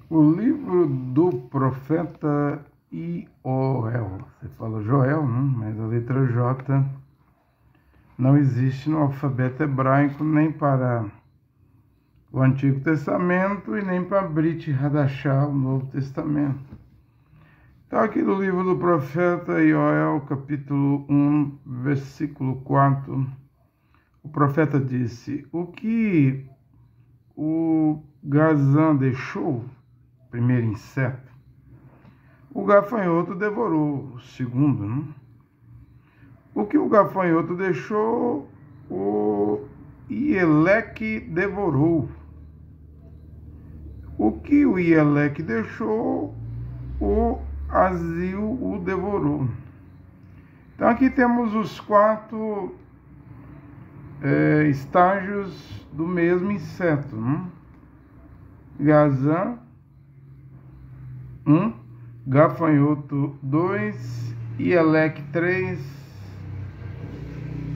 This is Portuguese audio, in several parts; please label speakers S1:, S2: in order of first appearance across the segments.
S1: O livro do profeta Ioel. Você fala Joel, né? Mas a letra J não existe no alfabeto hebraico nem para o Antigo Testamento e nem para Brit Hadashah, o Novo Testamento. Então, aqui no livro do profeta Ioel, capítulo 1, versículo 4, o profeta disse: o que o Gazã deixou, primeiro inseto, o gafanhoto devorou, o segundo, né? O que o gafanhoto deixou, o Ieleque devorou. O que o Ieleque deixou, o Azil o devorou. Então aqui temos os quatro estágios do mesmo inseto, né? Gazã 1, gafanhoto 2, Ieleque 3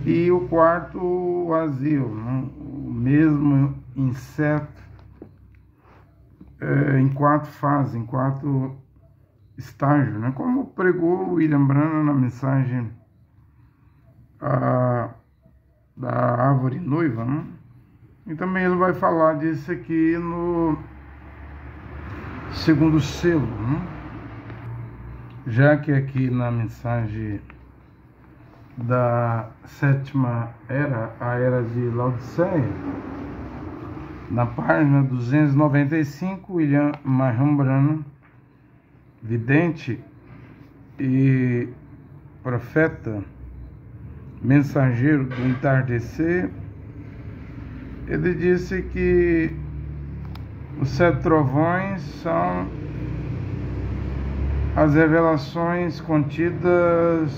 S1: e o quarto, o Azil, né? O mesmo inseto em quatro fases, em quatro estágios, né? Como pregou William Branham na mensagem da árvore noiva, né? E também ele vai falar disso aqui no segundo selo, né? Já que aqui na mensagem da sétima era, a era de Laodiceia, na página 295, William Marion Branham, vidente e profeta, mensageiro do entardecer, ele disse que os 7 trovões são as revelações contidas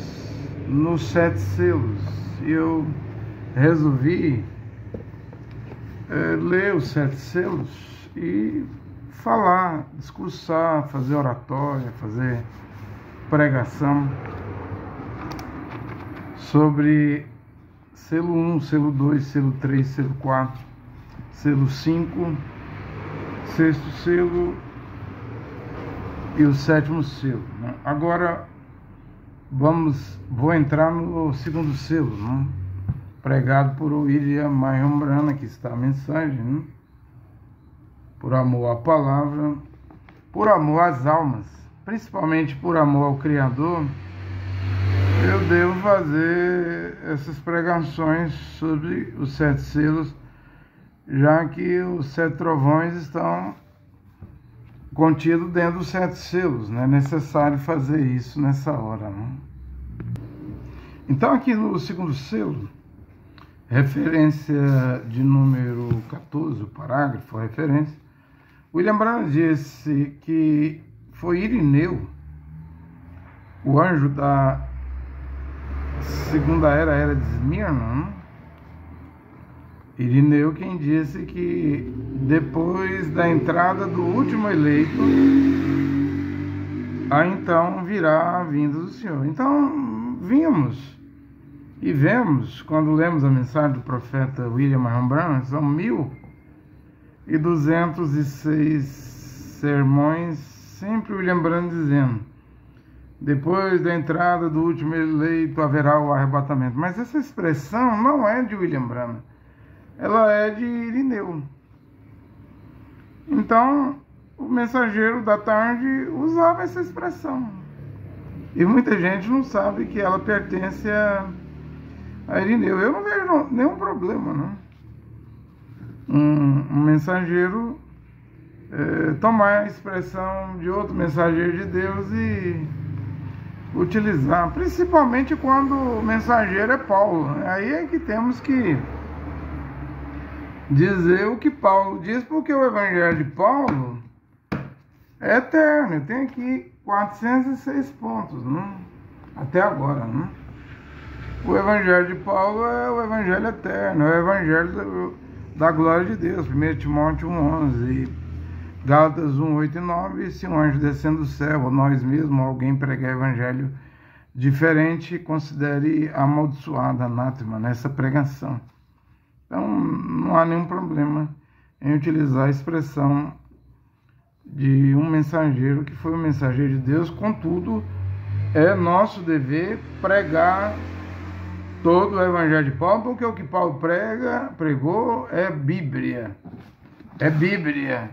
S1: nos 7 selos. E eu resolvi ler os 7 selos e falar, discursar, fazer oratória, fazer pregação sobre selo 1, selo 2, selo 3, selo 4, selo 5, sexto selo e o sétimo selo, né? Agora vou entrar no segundo selo, né? Pregado por William Marion Branham, aqui está a mensagem, né? Por amor à palavra, por amor às almas, principalmente por amor ao Criador, eu devo fazer essas pregações sobre os 7 selos, já que os 7 trovões estão contidos dentro dos 7 selos, né? É necessário fazer isso nessa hora, né? Então, aqui no segundo selo, referência de número 14, o parágrafo, a referência, William Branham disse que foi Irineu, o anjo da segunda era, a era de Esmirna, né? Irineu quem disse que depois da entrada do último eleito, então virá a vinda do Senhor. Então, vimos e vemos, quando lemos a mensagem do profeta William Marion Branham, são 1206 sermões, sempre William Branham dizendo: depois da entrada do último eleito haverá o arrebatamento. Mas essa expressão não é de William Branham, ela é de Irineu. Então, o mensageiro da tarde usava essa expressão. E muita gente não sabe que ela pertence a Irineu. Eu não vejo nenhum problema, né? Um mensageiro tomar a expressão de outro mensageiro de Deus e utilizar, principalmente quando o mensageiro é Paulo. Aí é que temos que dizer o que Paulo diz, porque o evangelho de Paulo é eterno. Tem aqui 406 pontos, né? Até agora, né? O evangelho de Paulo é o evangelho eterno, é o evangelho da glória de Deus. 1 Timóteo 1,11, Gálatas 1:8 e 9, se um anjo descendo do céu, ou nós mesmos, alguém pregar evangelho diferente, considere amaldiçoada, anátema, nessa pregação. Então, não há nenhum problema em utilizar a expressão de um mensageiro que foi o mensageiro de Deus. Contudo, é nosso dever pregar todo o evangelho de Paulo, porque o que Paulo pregou é Bíblia. É Bíblia.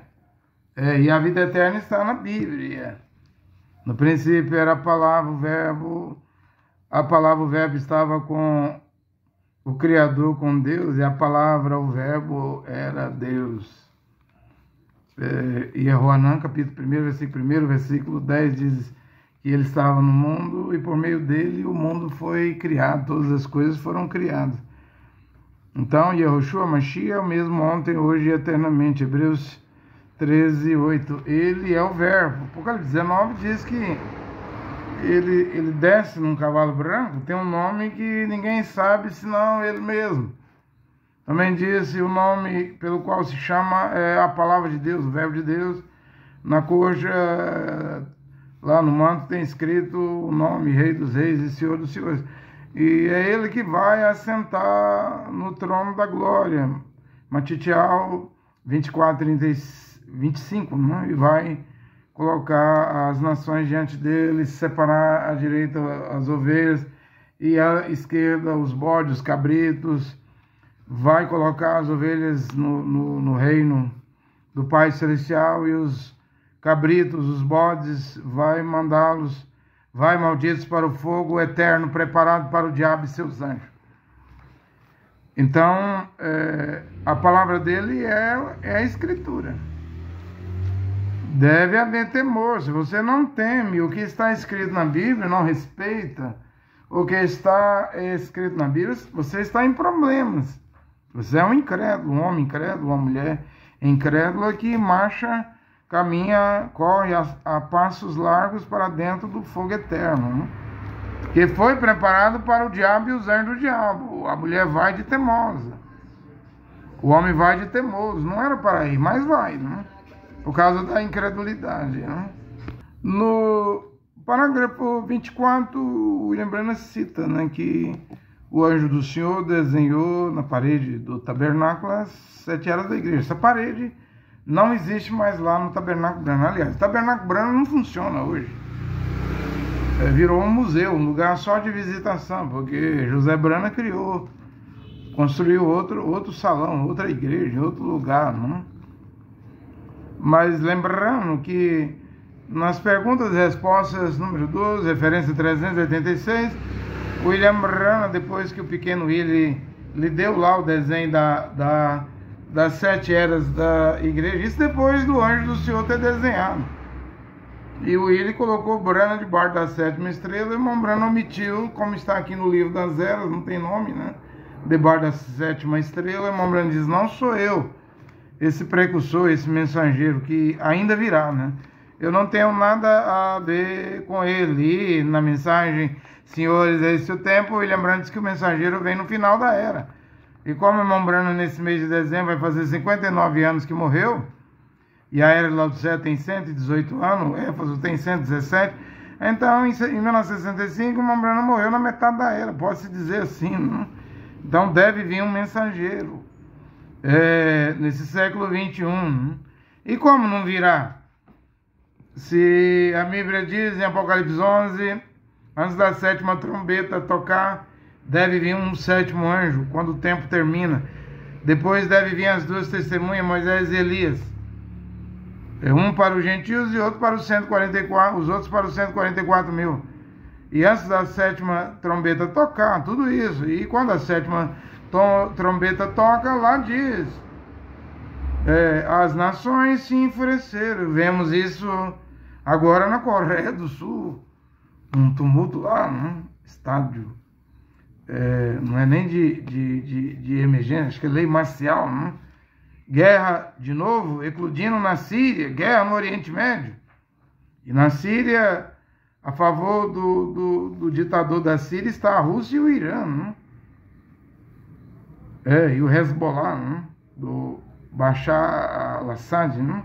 S1: E a vida eterna está na Bíblia. No princípio era a palavra, o verbo estava com o Criador, com Deus, e a palavra, o verbo, era Deus. E Joanã, capítulo 1, versículo 10, diz que ele estava no mundo e por meio dele o mundo foi criado, todas as coisas foram criadas. Então, Yehoshua Mashiach é o mesmo ontem, hoje e eternamente. Hebreus 13, 8. Ele é o verbo. Apocalipse 19 diz que ele desce num cavalo branco, tem um nome que ninguém sabe senão ele mesmo. Também disse o nome pelo qual se chama a palavra de Deus, o verbo de Deus. Na coxa, lá no manto, tem escrito o nome Rei dos Reis e Senhor dos Senhores. E é ele que vai assentar no trono da glória. Matitial 24, 25, né? E vai colocar as nações diante dele, separar à direita as ovelhas e à esquerda os bodes, os cabritos. Vai colocar as ovelhas no reino do Pai Celestial e os cabritos, os bodes, vai mandá-los, vai malditos para o fogo eterno, preparado para o diabo e seus anjos. Então, a palavra dele é a Escritura. Deve haver temor. Se você não teme o que está escrito na Bíblia, não respeita o que está escrito na Bíblia, você está em problemas. Você é um incrédulo, um homem incrédulo, uma mulher incrédula que marcha, caminha, corre a passos largos para dentro do fogo eterno, né? Que foi preparado para o diabo e os anjos do diabo. A mulher vai de temosa. O homem vai de temoso. Não era para ir, mas vai, né? Por causa da incredulidade, né? No parágrafo 24, o William Branham cita, né, que o anjo do Senhor desenhou na parede do tabernáculo as 7 eras da igreja. Essa parede não existe mais lá no tabernáculo Branham. Aliás, o tabernáculo Branham não funciona hoje. Virou um museu, um lugar só de visitação, porque José Branham construiu outro salão, outra igreja, outro lugar, né? Mas lembrando que nas perguntas e respostas número 12, referência 386, William Branham, depois que o pequeno Willie lhe deu lá o desenho das 7 eras da igreja, isso depois do anjo do Senhor ter desenhado. E o Willie colocou Branham debaixo da 7ª estrela, e o irmão Branham omitiu, como está aqui no livro das eras, não tem nome, né? Debaixo da 7ª estrela, o irmão Branham diz, não sou eu, esse precursor, esse mensageiro que ainda virá, né? Eu não tenho nada a ver com ele. E na mensagem, senhores, é esse o tempo, William Branham diz que o mensageiro vem no final da era. E como o irmão Branham, nesse mês de dezembro, vai fazer 59 anos que morreu, e a era de Laodiceia tem 118 anos, Éfeso tem 117, então em 1965 o irmão Branham morreu na metade da era, pode-se dizer assim, né? Então deve vir um mensageiro nesse século 21, né? E como não virá? Se a Bíblia diz em Apocalipse 11, antes da 7ª trombeta tocar, deve vir um 7º anjo, quando o tempo termina. Depois deve vir as 2 testemunhas, Moisés e Elias. Um para os gentios e outro para os 144, os outros para os 144 mil. E antes da 7ª trombeta tocar, tudo isso. E quando a 7ª trombeta toca, lá diz, as nações se enfureceram. Vemos isso agora na Coreia do Sul, um tumulto lá, né? Estádio, não é nem de emergência, acho que é lei marcial, né? Guerra de novo, eclodindo na Síria, guerra no Oriente Médio. E na Síria, a favor do ditador da Síria, está a Rússia e o Irã, né? E o Hezbollah, né? Do Bashar al-Assad, né?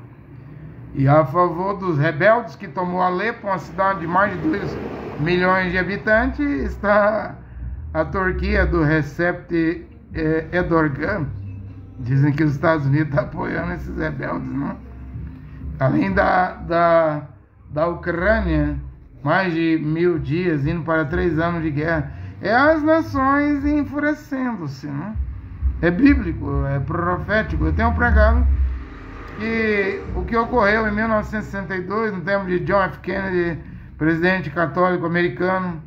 S1: E a favor dos rebeldes que tomou Alepo, uma cidade de mais de 2 milhões de habitantes, está a Turquia do Recep Erdogan. Dizem que os Estados Unidos estão apoiando esses rebeldes, né? além da Ucrânia, mais de 1000 dias, indo para 3 anos de guerra, é as nações enfurecendo-se, né? É bíblico, é profético. Eu tenho pregado que o que ocorreu em 1962, no tempo de John F. Kennedy, presidente católico americano,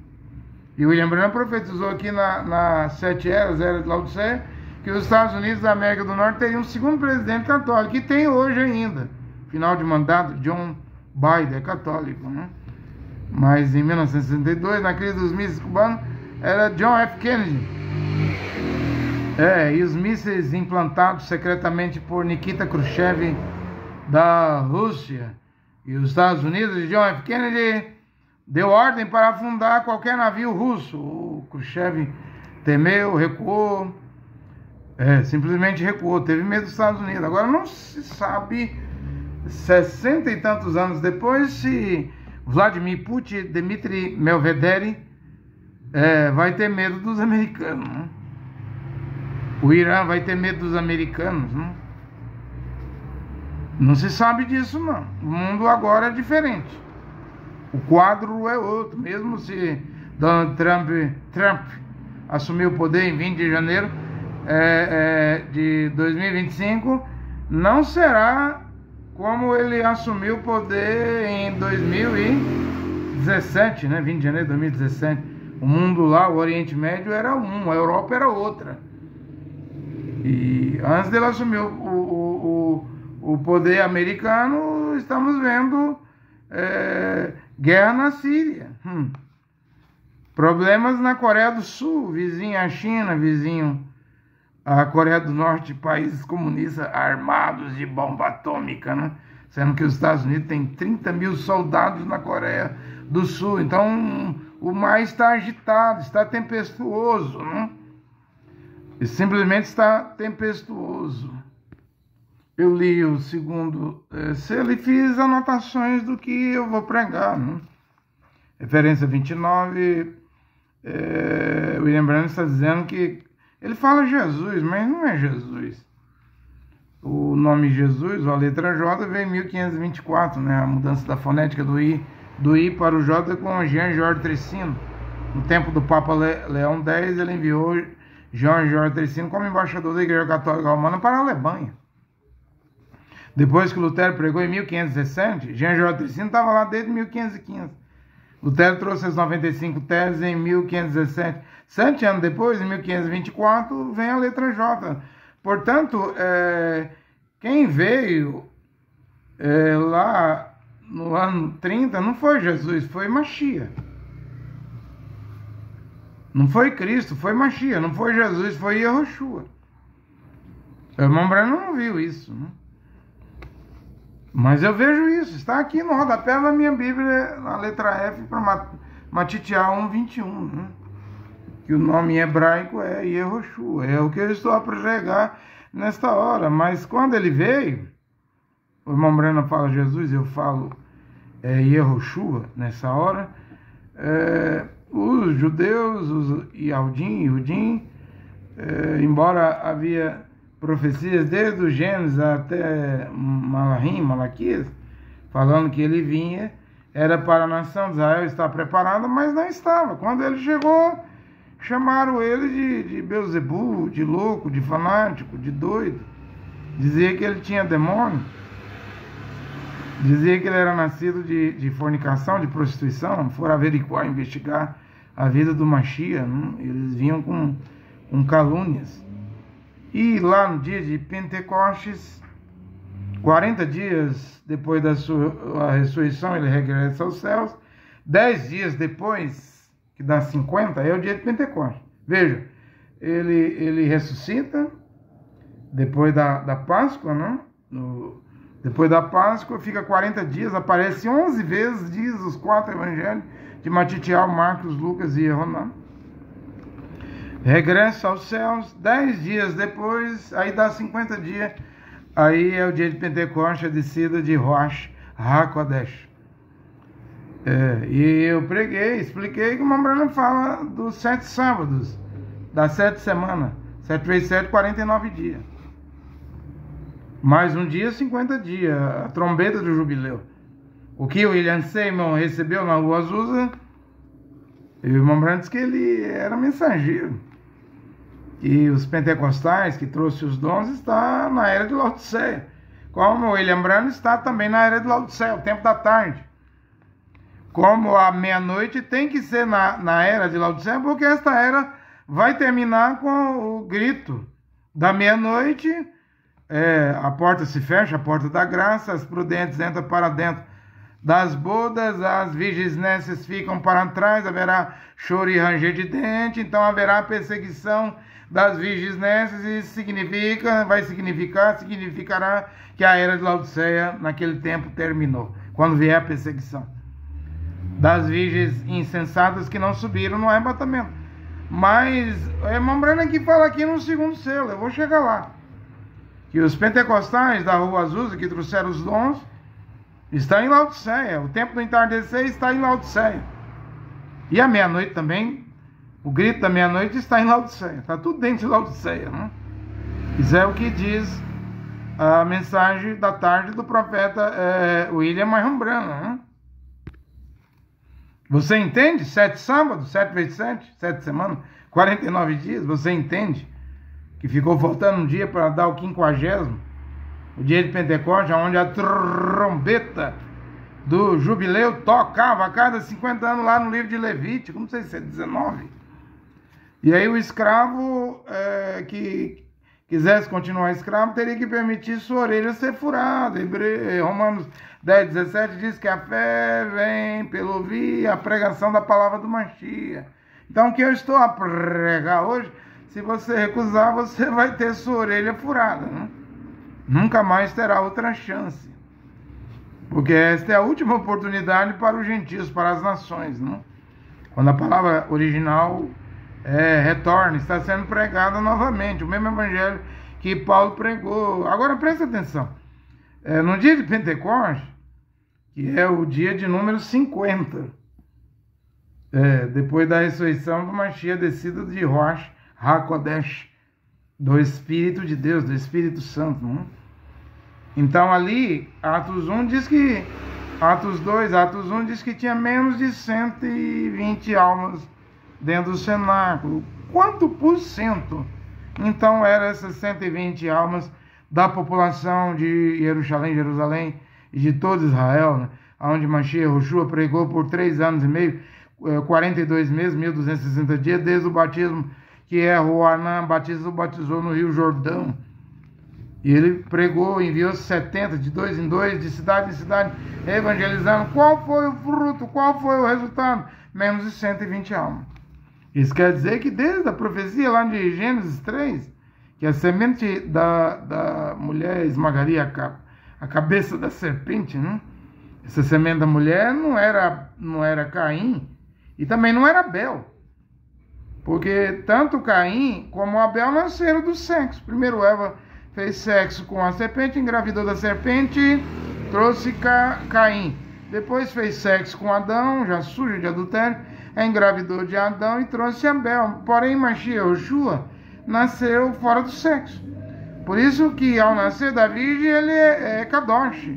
S1: e William Branham profetizou aqui na 7 eras, era de Laodiceia, que os Estados Unidos da América do Norte teriam um segundo presidente católico, que tem hoje ainda. Final de mandato, John Biden é católico, né? Mas em 1962, na crise dos mísseis cubanos, era John F. Kennedy. E os mísseis implantados secretamente por Nikita Khrushchev da Rússia e os Estados Unidos, de John F. Kennedy deu ordem para afundar qualquer navio russo. O Khrushchev temeu, recuou, simplesmente recuou, teve medo dos Estados Unidos. Agora não se sabe, 60 e tantos anos depois, se Vladimir Putin, Dmitry Medvedev vai ter medo dos americanos, né? O Irã vai ter medo dos americanos, né? Não se sabe disso, não. O mundo agora é diferente. O quadro é outro. Mesmo se Donald Trump assumir o poder em 20 de janeiro de 2025, não será como ele assumiu o poder em 2017, né? 20 de janeiro de 2017. O mundo lá, o Oriente Médio era um, a Europa era outra. E antes dele assumir o poder americano, estamos vendo guerra na Síria. Problemas na Coreia do Sul, vizinho à China, vizinho à Coreia do Norte, países comunistas armados de bomba atômica, né? Sendo que os Estados Unidos têm 30 mil soldados na Coreia do Sul. Então o mar está agitado, está tempestuoso, né? E simplesmente está tempestuoso. Eu li o segundo selo e fiz anotações do que eu vou pregar, né? Referência 29, William Branham está dizendo que ele fala Jesus, mas não é Jesus. O nome Jesus, ou a letra J, veio em 1524, né? A mudança da fonética do I para o J com Jean Georges Tricino. No tempo do Papa Leão X, ele enviou Jean Georges Tricino como embaixador da Igreja Católica Romana para a Alemanha. Depois que Lutero pregou em 1517, Jean Georges Tricino estava lá desde 1515. Lutero trouxe as 95 teses em 1517. 7 anos depois, em 1524, vem a letra J. Portanto, quem veio lá no ano 30 não foi Jesus, foi Mashiach. Não foi Cristo, foi Mashiach. Não foi Jesus, foi Yehoshua. O irmão Branham não viu isso, né? Mas eu vejo isso. Está aqui no rodapé da minha Bíblia, na letra F, para Matitiá 1:21, né? Que o nome em hebraico é Yehoshua. É o que eu estou a pregar nesta hora. Mas quando ele veio, o irmão Branham fala Jesus, eu falo Yehoshua nessa hora. Os judeus, os Yehudim, embora havia profecias desde o Gênesis até Malaquias, falando que ele vinha, era para a nação de Israel estar preparada, mas não estava. Quando ele chegou, chamaram ele de Beuzebu, de louco, de fanático, de doido. Dizia que ele tinha demônio. Dizia que ele era nascido de fornicação, de prostituição. Foram averiguar, investigar a vida do Mashiach, né? Eles vinham com calúnias. E lá no dia de Pentecostes, 40 dias depois da sua ressurreição, ele regressa aos céus. 10 dias depois, que dá 50, é o dia de Pentecostes. Veja, ele ressuscita depois da Páscoa, né? Depois da Páscoa, fica 40 dias, aparece 11 vezes, diz os 4 evangelhos de Matitial, Marcos, Lucas e Yohanan. Regressa aos céus, 10 dias depois, aí dá 50 dias, aí é o dia de Pentecostes, a descida de Rosh HaKodesh. E eu preguei, expliquei que o irmão Branham fala dos 7 sábados, das 7 semanas, 7 vezes 7, 49 dias. Mais um dia, 50 dias, a trombeta do jubileu. O que o William Seymour recebeu na Rua Azusa, o irmão Branham disse que ele era mensageiro. E os pentecostais que trouxe os dons está na era de Laodiceia. Como o William Branham está também na era de Laodiceia, o tempo da tarde. Como a meia-noite tem que ser na era de Laodiceia, porque esta era vai terminar com o grito da meia-noite. A porta se fecha, a porta da graça, as prudentes entram para dentro das bodas, as virgens nécias ficam para trás, haverá choro e ranger de dente, então haverá perseguição das virgens nécias e significará que a era de Laodiceia naquele tempo terminou, quando vier a perseguição das virgens insensatas que não subiram no arrebatamento. Mas o irmão Branham aqui fala aqui no segundo selo, eu vou chegar lá, que os pentecostais da Rua Azusa que trouxeram os dons estão em Laodiceia, o tempo do entardecer está em Laodiceia, e a meia-noite também, o grito da meia-noite está em Laodiceia, está tudo dentro de Laodiceia, né? Isso é o que diz a mensagem da tarde do profeta William Marion Branham, né? Você entende? 7 sábados, 7 vezes 7, 7 semanas, 49 dias, você entende que ficou faltando um dia para dar o 50º, o dia de Pentecostes, onde a trombeta do jubileu tocava a cada 50 anos lá no livro de Levítico, não sei se é 19. E aí o escravo que quisesse continuar escravo teria que permitir sua orelha ser furada. Romanos 10, 17 diz que a fé vem pelo ouvir a pregação da palavra do Mashiach. Então o que eu estou a pregar hoje, se você recusar, você vai ter sua orelha furada, né? Nunca mais terá outra chance. Porque esta é a última oportunidade para os gentios, para as nações, né? Quando a palavra original retorna, está sendo pregada novamente, o mesmo evangelho que Paulo pregou. Agora presta atenção, no dia de Pentecostes, que é o dia de número 50, depois da ressurreição do Mashiach, descida de Rosh HaKodesh, do Espírito de Deus, do Espírito Santo, né? Então ali, Atos 1 diz que, Atos 1 diz que tinha menos de 120 almas dentro do cenáculo. Quanto por cento, então, eram essas 120 almas da população de Jerusalém e de todo Israel, né? Onde Mashiach Yoshua pregou por 3 anos e meio, 42 meses, 1260 dias, desde o batismo que Roanã batizou no Rio Jordão. E ele pregou, enviou 70, de 2 em 2, de cidade em cidade, evangelizando. Qual foi o fruto? Qual foi o resultado? Menos de 120 almas. Isso quer dizer que desde a profecia lá de Gênesis 3, que a semente da mulher esmagaria a cabeça da serpente, né? Essa semente da mulher não era Caim e também não era Abel. Porque tanto Caim como Abel nasceram do sexo. Primeiro Eva fez sexo com a serpente, engravidou da serpente, trouxe Caim. Depois fez sexo com Adão, já sujo de adultério, engravidou de Adão e trouxe Abel. Porém, Mashiach Yoshua nasceu fora do sexo. Por isso que ao nascer da virgem ele é Kadosh,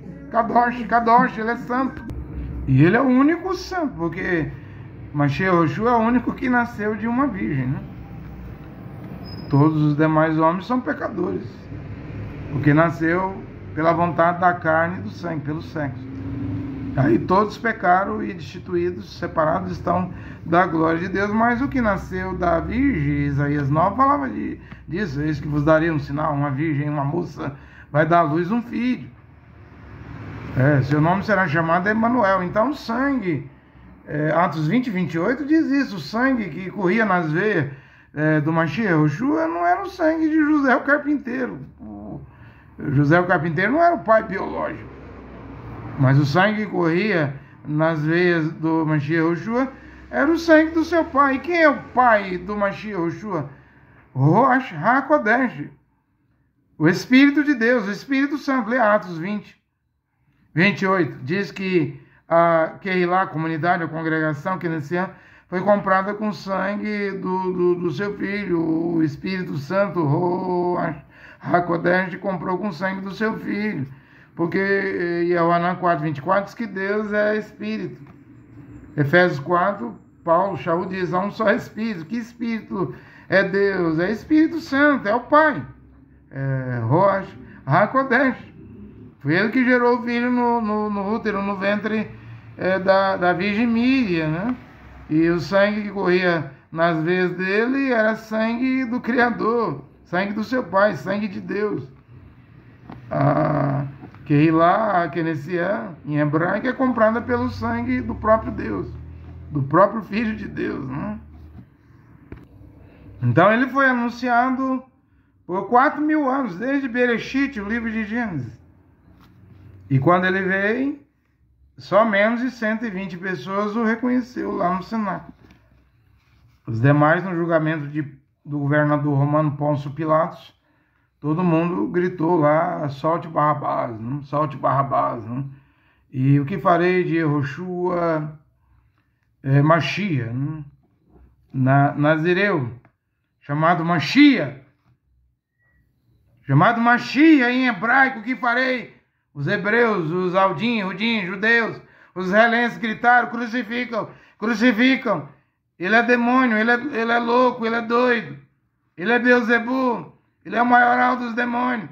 S1: ele é santo. E ele é o único santo, porque Mashiach Yoshua é o único que nasceu de uma virgem, né? Todos os demais homens são pecadores, porque nasceu pela vontade da carne e do sangue, pelo sexo. Aí todos pecaram e destituídos, separados estão da glória de Deus. Mas o que nasceu da virgem, Isaías 9 falava disso: eis que vos daria um sinal, uma virgem, uma moça vai dar à luz um filho. Seu nome será chamado Emanuel. Então o sangue, Atos 20, 28 diz isso: o sangue que corria nas veias do Mashiach Yoshua não era o sangue de José o carpinteiro. José o carpinteiro não era o pai biológico, mas o sangue que corria nas veias do Mashiach Yoshua era o sangue do seu pai. E quem é o pai do Mashiach Yoshua? Rosh HaKodesh, o Espírito de Deus, o Espírito Santo. Lê Atos 20, 28. Diz que a Keilah, a comunidade, a congregação que nesse ano foi comprada com sangue do seu filho, o Espírito Santo, Rosh Hakodesh comprou com o sangue do seu filho. Porque Yohanan 4:24 diz que Deus é Espírito. Efésios 4, Paulo, Shaul diz, há um só Espírito. Que Espírito é Deus? É Espírito Santo, é o Pai. Rosh Hakodesh. Foi ele que gerou o filho no útero, no ventre da Virgem Miriam, né? E o sangue que corria nas veias dele era sangue do Criador, sangue do seu Pai, sangue de Deus. Keilah, Kenessiah, em hebraico, é comprada pelo sangue do próprio Deus, do próprio Filho de Deus, né? Então ele foi anunciado por 4.000 anos, desde Bereshit, o livro de Gênesis. E quando ele veio, só menos de 120 pessoas o reconheceu lá no Senado. Os demais, no julgamento do governador romano Pôncio Pilatos, todo mundo gritou lá, solte Barrabás, não? Solte Barrabás. Não? E o que farei de Yehoshua Machia, Nazireu, chamado Machia em hebraico, o que farei? Os hebreus, os Aldim, Rudim, judeus, os israelenses gritaram, crucificam. Ele é demônio, ele é louco, ele é doido. Ele é Beelzebu, ele é o maioral dos demônios.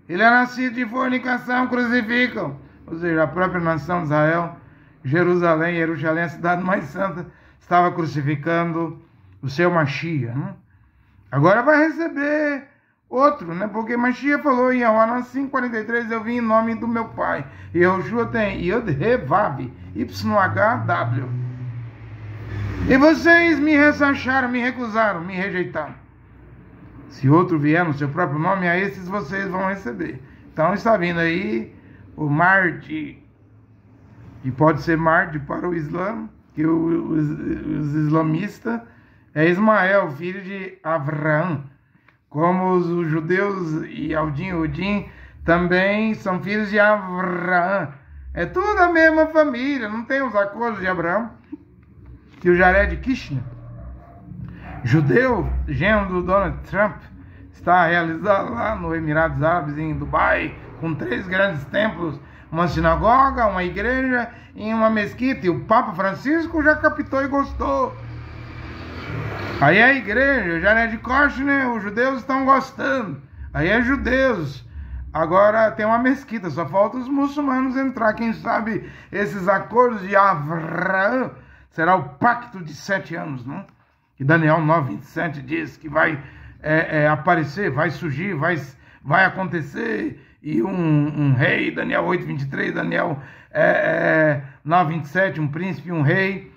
S1: Ele é nascido de fornicação, crucificam. Ou seja, a própria nação de Israel, Jerusalém, a cidade mais santa, estava crucificando o seu Machia. Né? Agora vai receber outro, né? Porque Machia falou em Yohanan 5:43, eu vim em nome do meu pai. E Yehoshua tem Yod He Vav, YHW. E vocês me ressacharam, me recusaram, me rejeitaram. Se outro vier no seu próprio nome, a esses vocês vão receber. Então está vindo aí o Mahdi, que pode ser Mahdi para o Islã, que os islamistas é Ismael, filho de Abraão. Como os judeus e Aldim Udim também são filhos de Abraão. É tudo a mesma família, não tem os acordos de Abraão. Que o Jared Kushner, judeu, genro do Donald Trump, está realizado lá no Emirados Árabes, em Dubai, com 3 grandes templos, uma sinagoga, uma igreja e uma mesquita. E o Papa Francisco já captou e gostou. Aí a igreja, Jared Kushner, os judeus estão gostando. Aí é judeus. Agora tem uma mesquita, só falta os muçulmanos entrar. Quem sabe esses acordos de Abraão será o pacto de 7 anos, não? Que Daniel 9:27 diz que vai aparecer, vai surgir, vai acontecer. E um rei, Daniel 8:23, Daniel 9:27, um príncipe, um rei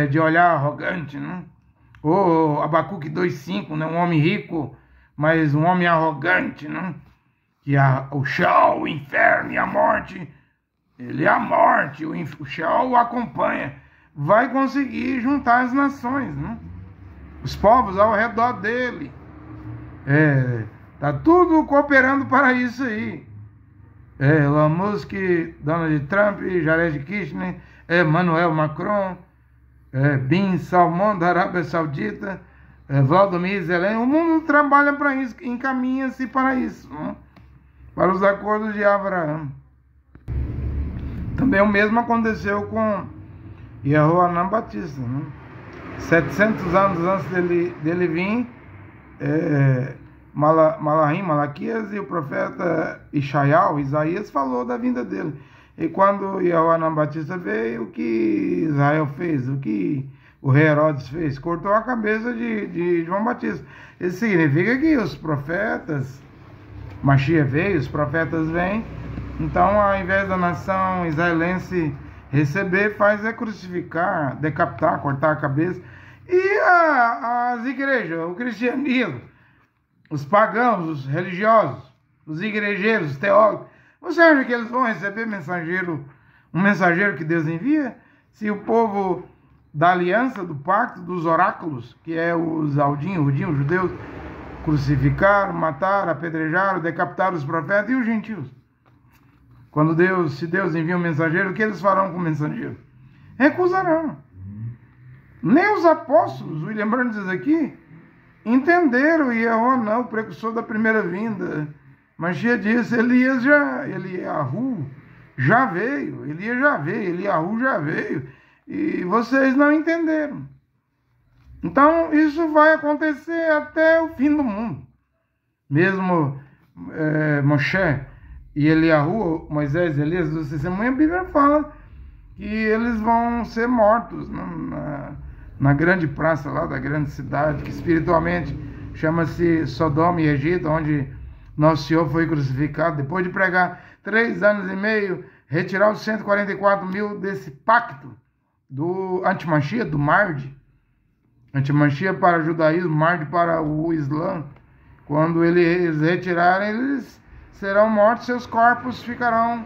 S1: de olhar arrogante, não? Ou Abacuque 2:5, né? Um homem rico, mas um homem arrogante, não? Que o Sheol, o inferno e a morte, ele é a morte, o Sheol o acompanha. Vai conseguir juntar as nações, né? Os povos ao redor dele. Tá tudo cooperando para isso aí. Elon Musk, Donald Trump, Jared Kushner, Emmanuel Macron, Bin Salman da Arábia Saudita, Vladimir Zelensky. O mundo trabalha para isso, encaminha-se para isso, né? Para os acordos de Abraão. Também o mesmo aconteceu com Yohanan Batista, né? 700 anos antes dele vir, Malaquias e o profeta Isaías falou da vinda dele. E quando Yohanan Batista veio, o que Israel fez? O que o rei Herodes fez? Cortou a cabeça de João Batista. Isso significa que os profetas, Mashiach veio, os profetas vêm. Então, ao invés da nação israelense receber, faz crucificar, decapitar, cortar a cabeça. E as igrejas, o cristianismo, os pagãos, os religiosos, os igrejeiros, os teólogos, você acha que eles vão receber um mensageiro que Deus envia? Se o povo da aliança, do pacto, dos oráculos, que é os Aldim, Rudim, os judeus, crucificaram, mataram, apedrejaram, decapitaram os profetas e os gentios. Se Deus envia um mensageiro, o que eles farão com o mensageiro? Recusarão. Nem os apóstolos, William Branham diz aqui, entenderam Yehoanã, o precursor da primeira vinda. Mashiach disse, Elias Eliyahu já veio, Elias já veio, Eliyahu já veio, e vocês não entenderam. Então, isso vai acontecer até o fim do mundo. Mesmo Moshe e Eliyahu, Moisés e Elias do testemunho, a Bíblia fala que eles vão ser mortos na grande praça lá da grande cidade, que espiritualmente chama-se Sodoma e Egito, onde nosso Senhor foi crucificado, depois de pregar 3 anos e meio, retirar os 144 mil desse pacto do Antimachia, do Mahdi. Antimachia para o judaísmo, Mahdi para o Islã. Quando eles retirarem, eles serão mortos, seus corpos ficarão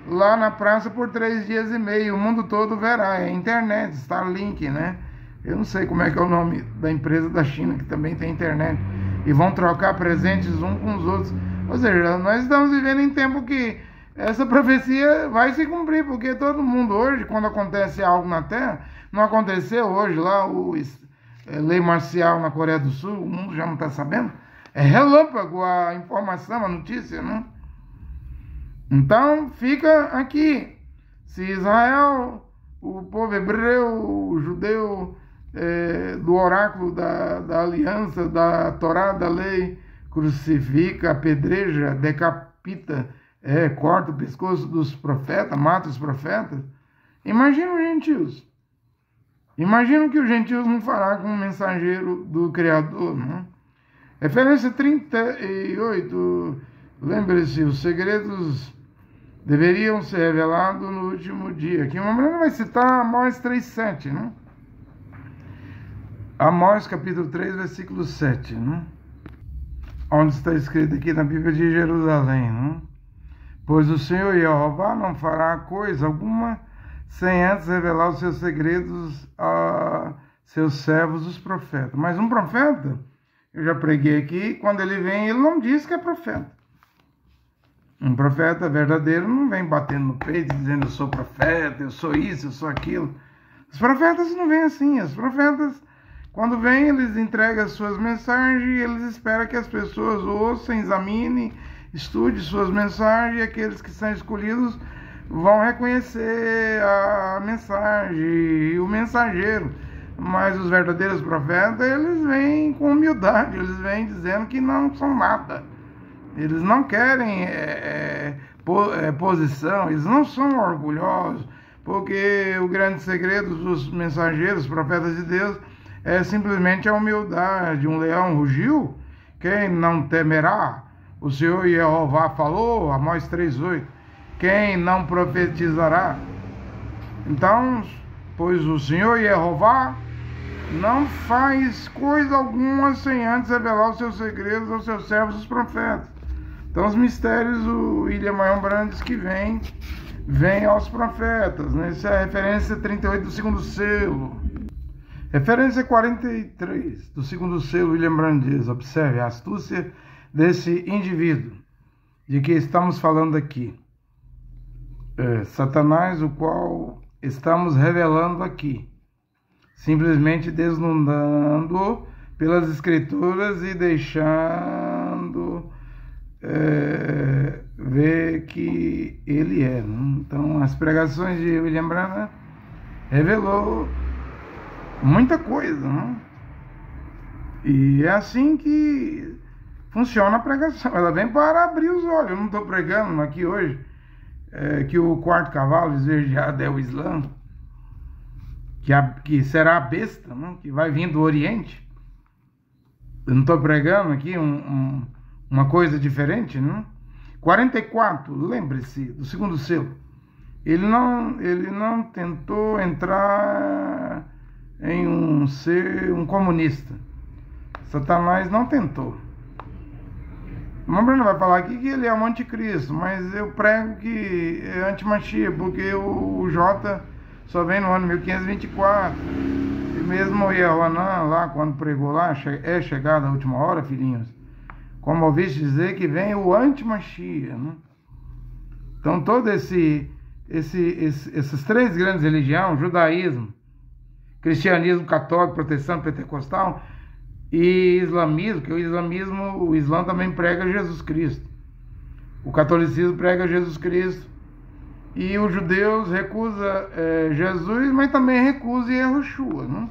S1: lá na praça por 3 dias e meio. O mundo todo verá. É internet, Starlink, né? Eu não sei como é que é o nome da empresa da China, que também tem internet. E vão trocar presentes uns com os outros. Ou seja, nós estamos vivendo em tempo que essa profecia vai se cumprir, porque todo mundo hoje, quando acontece algo na Terra, não aconteceu hoje lá lei marcial na Coreia do Sul, o mundo já não está sabendo. É relâmpago a informação, a notícia, né? Então, fica aqui. Se Israel, o povo hebreu, o judeu, do oráculo da aliança, da Torá, da lei, crucifica, apedreja, decapita, corta o pescoço dos profetas, mata os profetas, imagina os gentios. Imagina o que os gentios vão fará com o mensageiro do Criador, né? Referência 38, lembre-se, os segredos deveriam ser revelados no último dia. Aqui uma mulher vai citar Amós 3,7, né? Amós capítulo 3, versículo 7, né? Onde está escrito aqui na Bíblia de Jerusalém, né? Pois o Senhor Jeová não fará coisa alguma sem antes revelar os seus segredos a seus servos, os profetas. Mas um profeta, eu já preguei aqui, quando ele vem, ele não diz que é profeta. Um profeta verdadeiro não vem batendo no peito dizendo eu sou profeta, eu sou isso, eu sou aquilo. Os profetas não vêm assim. Os profetas, quando vêm, eles entregam as suas mensagens e eles esperam que as pessoas ouçam, examinem, estudem suas mensagens, e aqueles que são escolhidos vão reconhecer a mensagem e o mensageiro. Mas os verdadeiros profetas, eles vêm com humildade, eles vêm dizendo que não são nada. Eles não querem posição, eles não são orgulhosos, porque o grande segredo dos mensageiros, profetas de Deus, é simplesmente a humildade. Um leão rugiu, quem não temerá? O Senhor Jeová falou, Amós 3,8, quem não profetizará? Então, pois o Senhor Jeová não faz coisa alguma sem antes revelar os seus segredos aos seus servos, os profetas. Então, os mistérios, o William Marion Brandes que vem aos profetas, né? Essa é a referência 38 do segundo selo. Referência 43 do segundo selo, William Brandes. Observe a astúcia desse indivíduo de que estamos falando aqui. Satanás, o qual estamos revelando aqui, simplesmente desnudando pelas escrituras e deixando ver que ele é, né? Então, as pregações de William Branham revelou muita coisa, né? E é assim que funciona a pregação. Ela vem para abrir os olhos. Eu não estou pregando aqui hoje que o quarto cavalo esverdeado é o Islã, que será a besta, né? Que vai vir do Oriente. Eu não estou pregando aqui uma coisa diferente, né? 44, lembre-se do segundo selo. Ele não tentou entrar em um comunista. Satanás não tentou. O Bruno vai falar aqui que ele é um anticristo, mas eu prego que é antimachia, porque o J só vem no ano 1524. E mesmo o Yehoanã lá, quando pregou lá, é chegada a última hora, filhinhos, como ouviste dizer que vem o antimachia, né? Então todo esses 3 grandes religiões, judaísmo, cristianismo católico, protestante, pentecostal, e islamismo, que o Islã também prega Jesus Cristo. O catolicismo prega Jesus Cristo. E os judeus recusam Jesus, mas também recusam Yehoshua, né?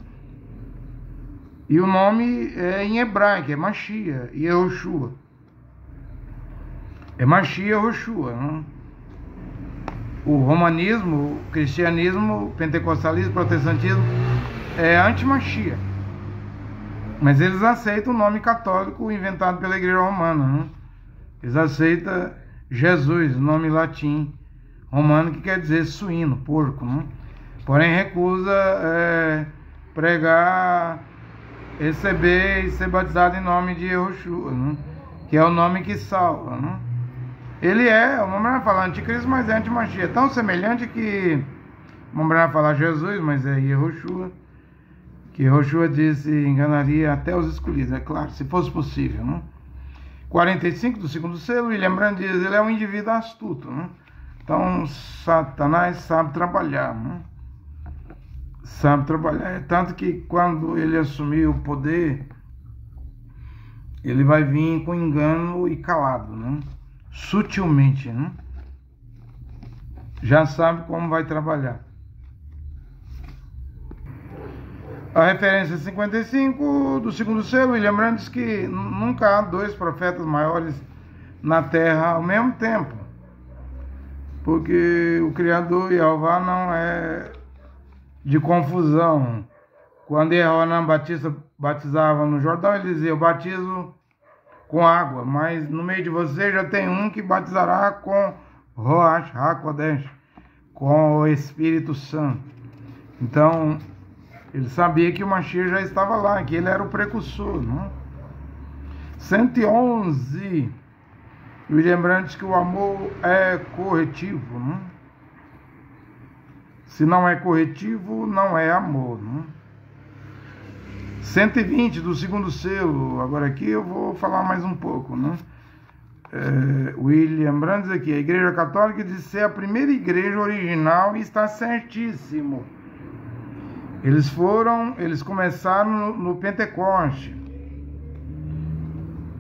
S1: E o nome é em hebraico, é Mashiach, Yehoshua. É Mashiach, Yehoshua, né? O romanismo, o cristianismo, o pentecostalismo, o protestantismo é anti-Mashiach. Mas eles aceitam o nome católico inventado pela Igreja Romana, né? Eles aceitam Jesus, o nome latim romano, que quer dizer suíno, porco, né? Porém recusa pregar, receber e ser batizado em nome de Yehoshua, né? Que é o nome que salva, né? Ele vamos falar anticristo, mas é anti-Mashiach. É tão semelhante que vamos falar Jesus, mas é Yehoshua, que Yehoshua disse, enganaria até os escolhidos, é claro, se fosse possível, né? 45 do segundo selo, William Brandt diz, ele é um indivíduo astuto, né? Então, Satanás sabe trabalhar, né? Sabe trabalhar. É tanto que quando ele assumir o poder, ele vai vir com engano e calado, né? Sutilmente, né? Já sabe como vai trabalhar. A referência 55 do segundo selo, William Brandt diz que nunca há dois profetas maiores na terra ao mesmo tempo. Porque o Criador Jeová não é de confusão. Quando João Batista batizava no Jordão, ele dizia, eu batizo com água, mas no meio de vocês já tem um que batizará com Roach HaKodesh, com o Espírito Santo. Então, ele sabia que o Mashiach já estava lá, que ele era o precursor, né? 111, William Brandt diz que o amor é corretivo, né? Se não é corretivo, não é amor, né? 120 do segundo selo, agora aqui eu vou falar mais um pouco, né? William Brandt diz aqui, a Igreja Católica diz ser a primeira igreja original e está certíssimo. Eles começaram no Pentecoste,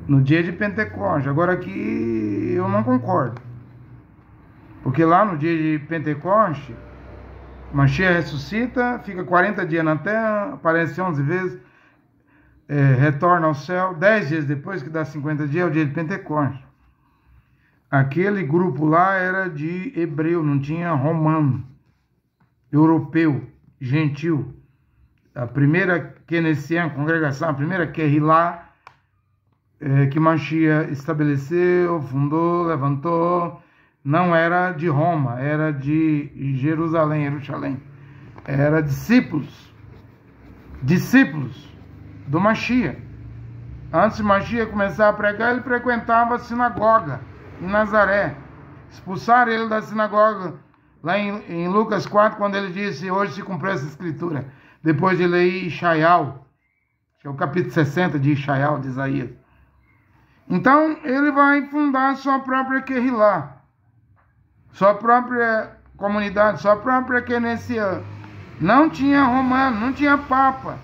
S1: no dia de Pentecoste. Agora aqui eu não concordo, porque lá no dia de Pentecoste, Mashiach ressuscita, fica 40 dias na terra, aparece 11 vezes, retorna ao céu, 10 dias depois, que dá 50 dias, é o dia de Pentecoste. Aquele grupo lá era de hebreu, não tinha romano, europeu, gentil. A primeira Kenessian, congregação, a primeira Kehilá, que Mashiach estabeleceu, fundou, levantou, não era de Roma, era de Jerusalém, era discípulos do Mashiach. Antes de Mashiach começar a pregar, ele frequentava a sinagoga em Nazaré. Expulsaram ele da sinagoga lá em Lucas 4, quando ele disse, hoje se cumpriu essa escritura, depois de ler Ishaial, que é o capítulo 60 de Ishaial, de Isaías. Então, ele vai fundar sua própria Kehilá, sua própria comunidade, sua própria Kenessian. Não tinha romano, não tinha papa,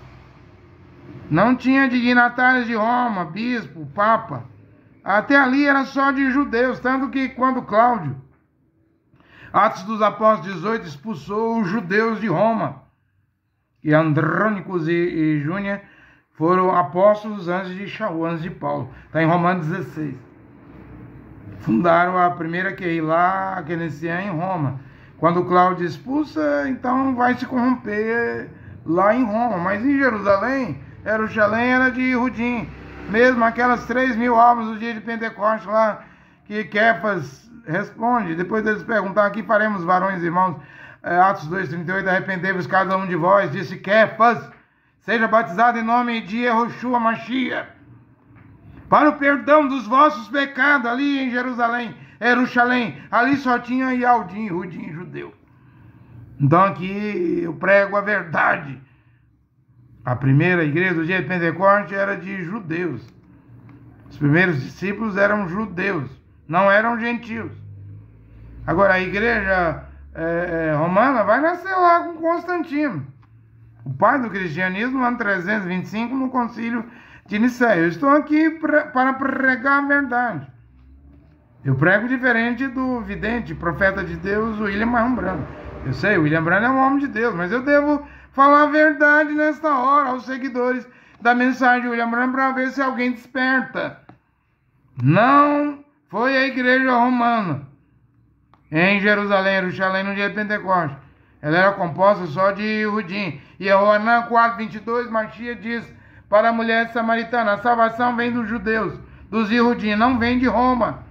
S1: não tinha dignatários de Roma, bispo, papa. Até ali era só de judeus, tanto que quando Cláudio, Atos dos Apóstolos 18, expulsou os judeus de Roma, e Andrônicos e Júnior foram apóstolos antes de Shaul, antes de Paulo. Está em Romanos 16. Fundaram a primeira Kehilá, a Kenessian, em Roma. Quando Cláudio expulsa, então vai se corromper lá em Roma. Mas em Jerusalém era de Rudim. Mesmo aquelas 3.000 almas do dia de Pentecostes lá, que Kefas responde, depois deles perguntar, aqui faremos varões e irmãos, Atos 2:38, arrependei-vos cada um de vós, disse Kefas, seja batizado em nome de Yehoshua Mashiach, para o perdão dos vossos pecados, ali em Jerusalém, ali só tinha Yaldim, Rudim, judeu. Então aqui eu prego a verdade. A primeira igreja do dia de Pentecoste era de judeus. Os primeiros discípulos eram judeus, não eram gentios. Agora a igreja romana vai nascer lá com Constantino, o pai do cristianismo, lá no 325, no concílio de Nicéia. Eu estou aqui para pregar a verdade. Eu prego diferente do vidente, profeta de Deus, William Marrom Branham. Eu sei, o William Branham é um homem de Deus, mas eu devo falar a verdade nesta hora aos seguidores da mensagem de William Branham para ver se alguém desperta. Não foi a igreja romana em Jerusalém, Jerusalém no dia de Pentecostes. Ela era composta só de Yehudim. E Yohanan 4:22, Machia diz para a mulher samaritana: a salvação vem dos judeus, dos Yehudim, não vem de Roma.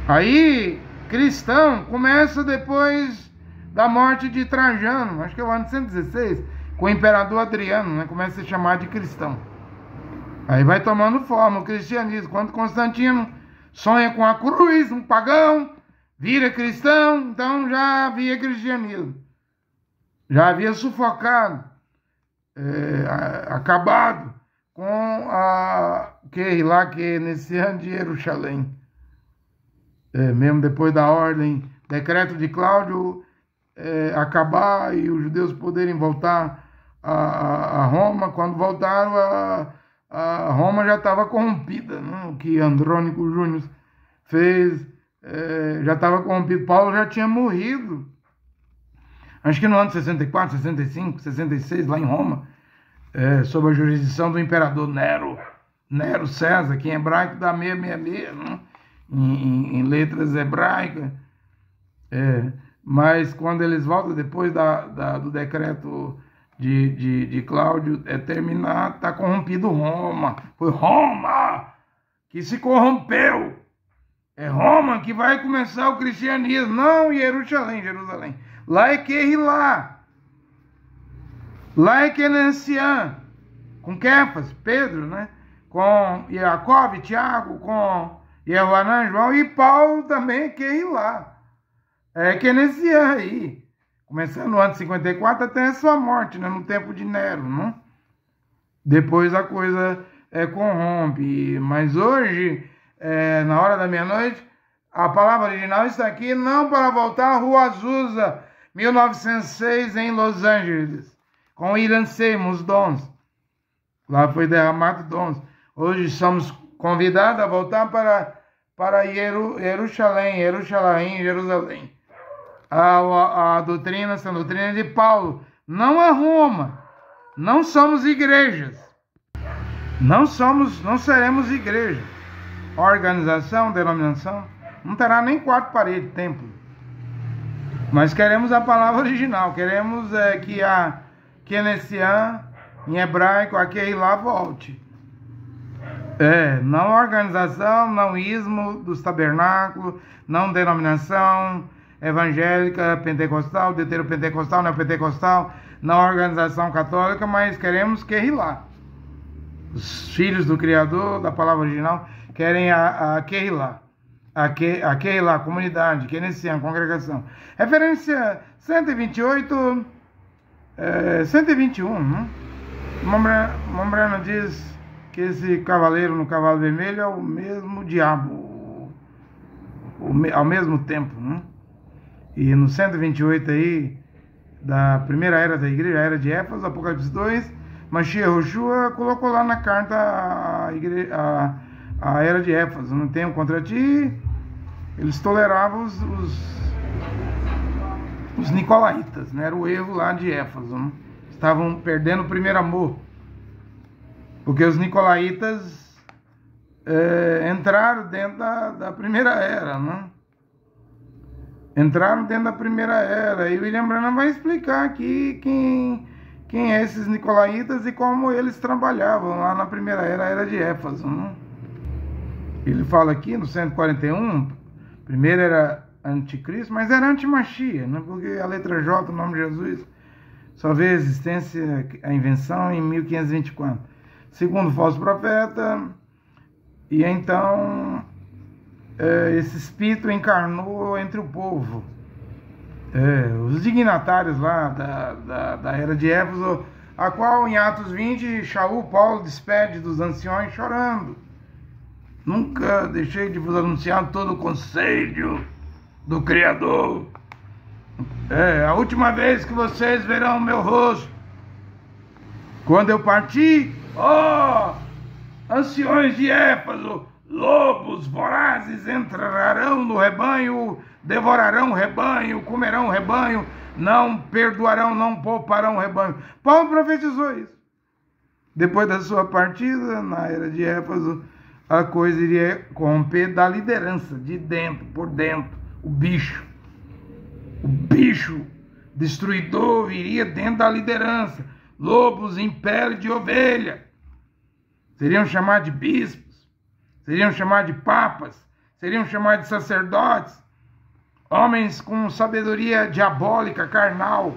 S1: Aí, cristão começa depois da morte de Trajano, acho que é o ano 116, com o imperador Adriano, né? Começa a ser chamado de cristão. Aí vai tomando forma o cristianismo. Quando Constantino sonha com a cruz, um pagão, vira cristão, então já havia cristianismo. Já havia sufocado, acabado com a que nesse ano de Jerusalém. Mesmo depois da ordem, decreto de Cláudio, acabar e os judeus poderem voltar a Roma. Quando voltaram, a Roma já estava corrompida, né? O que Andrônico Júnior fez já estava corrompido. Paulo já tinha morrido, acho que no ano 64, 65, 66, lá em Roma, sob a jurisdição do imperador Nero César, que em hebraico dá 666, né? Em letras hebraicas. Mas quando eles voltam depois do decreto de Cláudio terminar, está corrompido Roma. Foi Roma que se corrompeu. É Roma que vai começar o cristianismo, não Jerusalém. Lá é Querilá. Lá é Kenanciã, com Kefas, Pedro, né? Com Jacob, Tiago, com Yohanan, João, e Paulo também é Querilá. Kenanciã aí. Começando no ano 54 até a sua morte, né? No tempo de Nero, né? Depois a coisa corrompe. Mas hoje, na hora da meia-noite, a palavra original está aqui, não para voltar à Rua Azusa, 1906, em Los Angeles, com Iran Seymour, os dons. Lá foi derramado dons. Hoje somos convidados a voltar para Jerusalém. A doutrina, essa doutrina de Paulo, não é Roma. Não somos igrejas. Não seremos igreja. Organização, denominação, não terá nem 4 paredes, templo. Mas queremos a palavra original. Queremos que a Kenanciã, em hebraico, a Querilá volte. Não organização, não ismo dos tabernáculos, não denominação evangélica, pentecostal, deuteropentecostal, neopentecostal, não organização católica, mas queremos Querilá. Os filhos do Criador, da palavra original, querem a Querilá. A Querilá, comunidade, Kenanciã, congregação. Referência 128, 121, né? Mombrano diz que esse cavaleiro no cavalo vermelho é o mesmo diabo, ao mesmo tempo, né? E no 128 aí, da primeira era da igreja, a era de Éfeso, Apocalipse 2, Mashiach Yoshua colocou lá na carta a era de Éfeso: não tenho contra ti. Eles toleravam os nicolaítas, né? Era o erro lá de Éfeso, né? Estavam perdendo o primeiro amor, porque os nicolaítas entraram dentro da primeira era, né? Entraram dentro da primeira era. E o William Branham vai explicar aqui quem é esses nicolaítas e como eles trabalhavam lá na primeira era, a era de Éfeso, né? Ele fala aqui no 141, primeiro era anticristo, mas era antimachia, né? Porque a letra J, o nome de Jesus, só vê a existência, a invenção em 1524. Segundo o falso profeta, e então esse espírito encarnou entre o povo. Os dignatários lá da era de Éfeso, a qual em Atos 20, Shaul Paulo despede dos anciões chorando: nunca deixei de vos anunciar todo o conselho do Criador. A última vez que vocês verão o meu rosto. Quando eu partir, ó, anciões de Éfaso, lobos vorazes entrarão no rebanho, devorarão o rebanho, comerão o rebanho, não perdoarão, não pouparão o rebanho. Paulo profetizou isso. Depois da sua partida, na era de Éfaso, a coisa iria corromper da liderança, de dentro, por dentro, o bicho. O bicho destruidor viria dentro da liderança. Lobos em pele de ovelha. Seriam chamados de bispos, seriam chamados de papas, seriam chamados de sacerdotes, homens com sabedoria diabólica, carnal.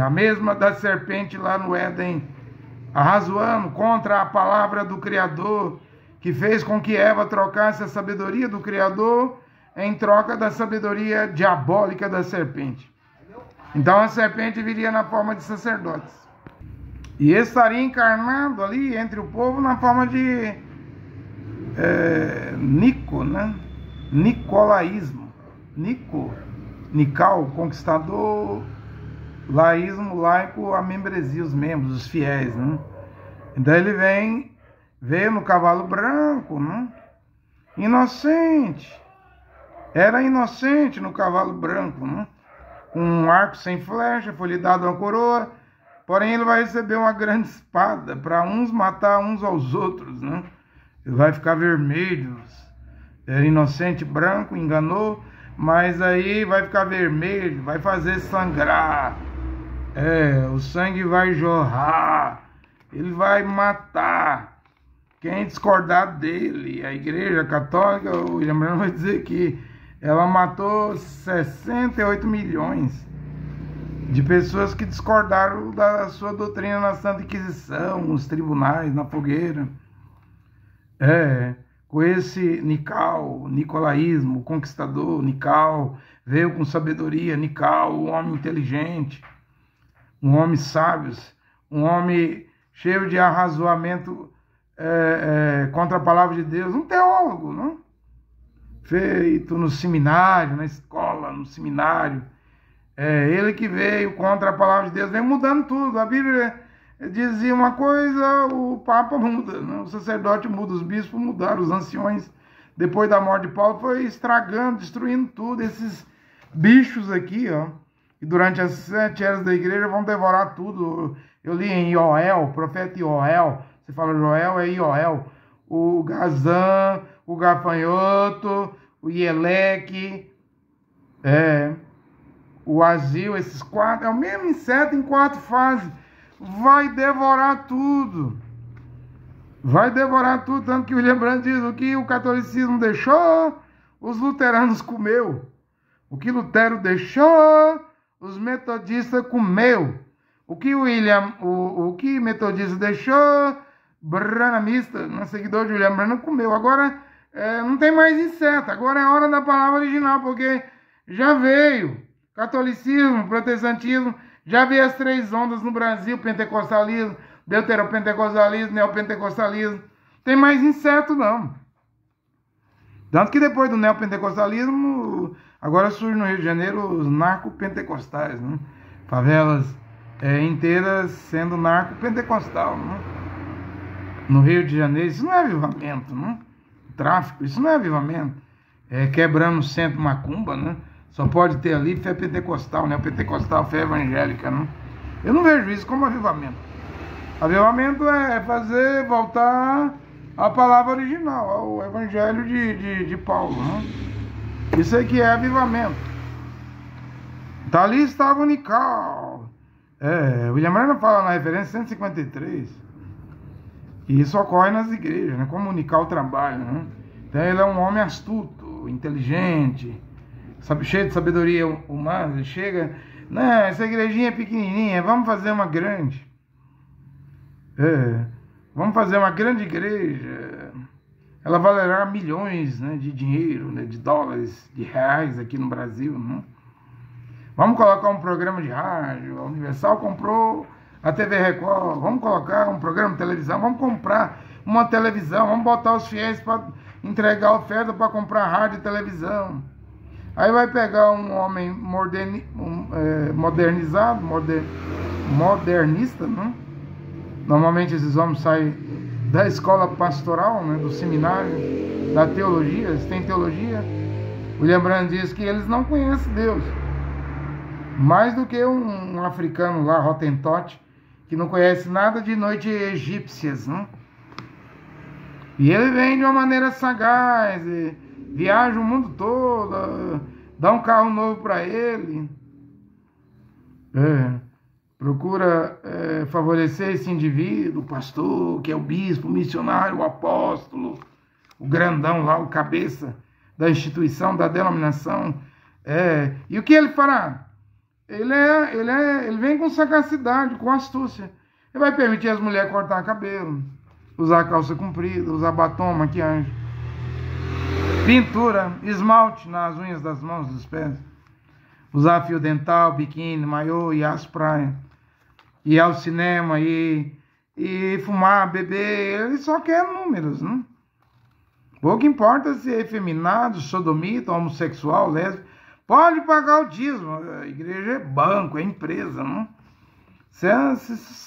S1: A mesma da serpente lá no Éden, arrazoando contra a palavra do Criador, que fez com que Eva trocasse a sabedoria do Criador em troca da sabedoria diabólica da serpente. Então a serpente viria na forma de sacerdotes. E estaria encarnado ali entre o povo na forma de Nico, né? Nicolaísmo. Nical, conquistador, laísmo, laico, a membresia, os membros, os fiéis, né? Então ele veio no cavalo branco, né? Inocente. Era inocente no cavalo branco, né? Com um arco sem flecha, foi lhe dado uma coroa, porém ele vai receber uma grande espada, para uns matar uns aos outros, né? Ele vai ficar vermelho. Era inocente, branco, enganou, mas aí vai ficar vermelho, vai fazer sangrar. O sangue vai jorrar, ele vai matar quem discordar dele. A Igreja Católica, o William Branham vai dizer que ela matou 68 milhões de pessoas que discordaram da sua doutrina na Santa Inquisição, nos tribunais, na fogueira. Com esse nicolaísmo, conquistador, Nical, veio com sabedoria, Nical, um homem inteligente, um homem sábio, um homem cheio de arrazoamento contra a palavra de Deus, um teólogo, não? Feito no seminário, na escola, no seminário. Ele que veio contra a palavra de Deus, vem mudando tudo. A Bíblia dizia uma coisa, o Papa muda, né? O sacerdote muda, os bispos mudaram, os anciões, depois da morte de Paulo, foi estragando, destruindo tudo. Esses bichos aqui, ó, e durante as 7 eras da igreja vão devorar tudo. Eu li em Joel, profeta Joel, você fala Joel, é Joel, o Gazã, o gafanhoto, o Ieleque, o Azil, esses 4, é o mesmo inseto em 4 fases, vai devorar tudo. Vai devorar tudo, tanto que o William Branham diz, o que o catolicismo deixou, os luteranos comeu. O que Lutero deixou, os metodistas comeu. O que o que metodista deixou, branhamista, seguidor de William Branham, comeu. Agora não tem mais inseto, agora é a hora da palavra original, porque já veio catolicismo, protestantismo, já veio as 3 ondas no Brasil, pentecostalismo, deuteropentecostalismo, neopentecostalismo. Tem mais inseto não. Tanto que depois do neopentecostalismo, agora surge no Rio de Janeiro os narcopentecostais, né? Favelas inteiras sendo narcopentecostal, né? No Rio de Janeiro, isso não é avivamento, né? Tráfico, isso não é avivamento. Quebrando o centro macumba, né? Só pode ter ali fé pentecostal, neopentecostal, fé evangélica, né? Eu não vejo isso como avivamento. Avivamento é fazer voltar a palavra original, ao evangelho de Paulo, né? Isso aqui é avivamento. Então ali estava o Nical. William Branham fala na referência 153. E isso ocorre nas igrejas, né? Como o Nical trabalha, né? Então ele é um homem astuto, inteligente, cheio de sabedoria humana. Ele chega, não, essa igrejinha é pequenininha, vamos fazer uma grande. Vamos fazer uma grande igreja. Ela valerá milhões, né, de dinheiro, né, de dólares, de reais aqui no Brasil, né? Vamos colocar um programa de rádio. A Universal comprou a TV Record. Vamos colocar um programa de televisão. Vamos comprar uma televisão. Vamos botar os fiéis para entregar oferta para comprar rádio e televisão. Aí vai pegar um homem modernizado, modernista, né? Normalmente esses homens saem da escola pastoral, né? Do seminário, da teologia, eles têm teologia. William Branham diz que eles não conhecem Deus. Mais do que um africano lá, Hottentot, que não conhece nada de noites egípcias, né? E ele vem de uma maneira sagaz, viaja o mundo todo, dá um carro novo para ele, procura favorecer esse indivíduo, o pastor, que é o bispo, o missionário, o apóstolo, o grandão lá, o cabeça da instituição, da denominação. E o que ele fará? Ele vem com sagacidade, com astúcia. Ele vai permitir as mulheres cortar cabelo, usar calça comprida, usar batom, maquiagem, pintura, esmalte nas unhas das mãos, dos pés, usar fio dental, biquíni, maiô, ir às praias, ir ao cinema, e fumar, beber. Ele só quer números, né? Pouco importa se é efeminado, sodomita, homossexual, lésbico. Pode pagar o dízimo. A igreja é banco, é empresa, não?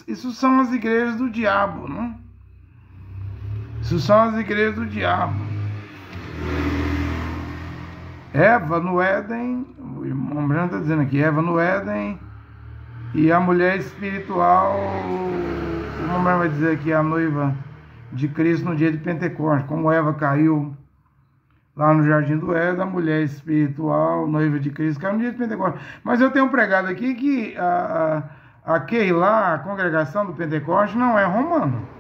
S1: Isso são as igrejas do diabo, não? Isso são as igrejas do diabo. Eva no Éden, o irmão Branham está dizendo aqui, Eva no Éden, e a mulher espiritual, o irmão Branham vai dizer aqui, a noiva de Cristo no dia de Pentecostes. Como Eva caiu lá no Jardim do Éden, a mulher espiritual, noiva de Cristo, caiu no dia de Pentecostes. Mas eu tenho pregado aqui que a congregação do Pentecostes, não é romana.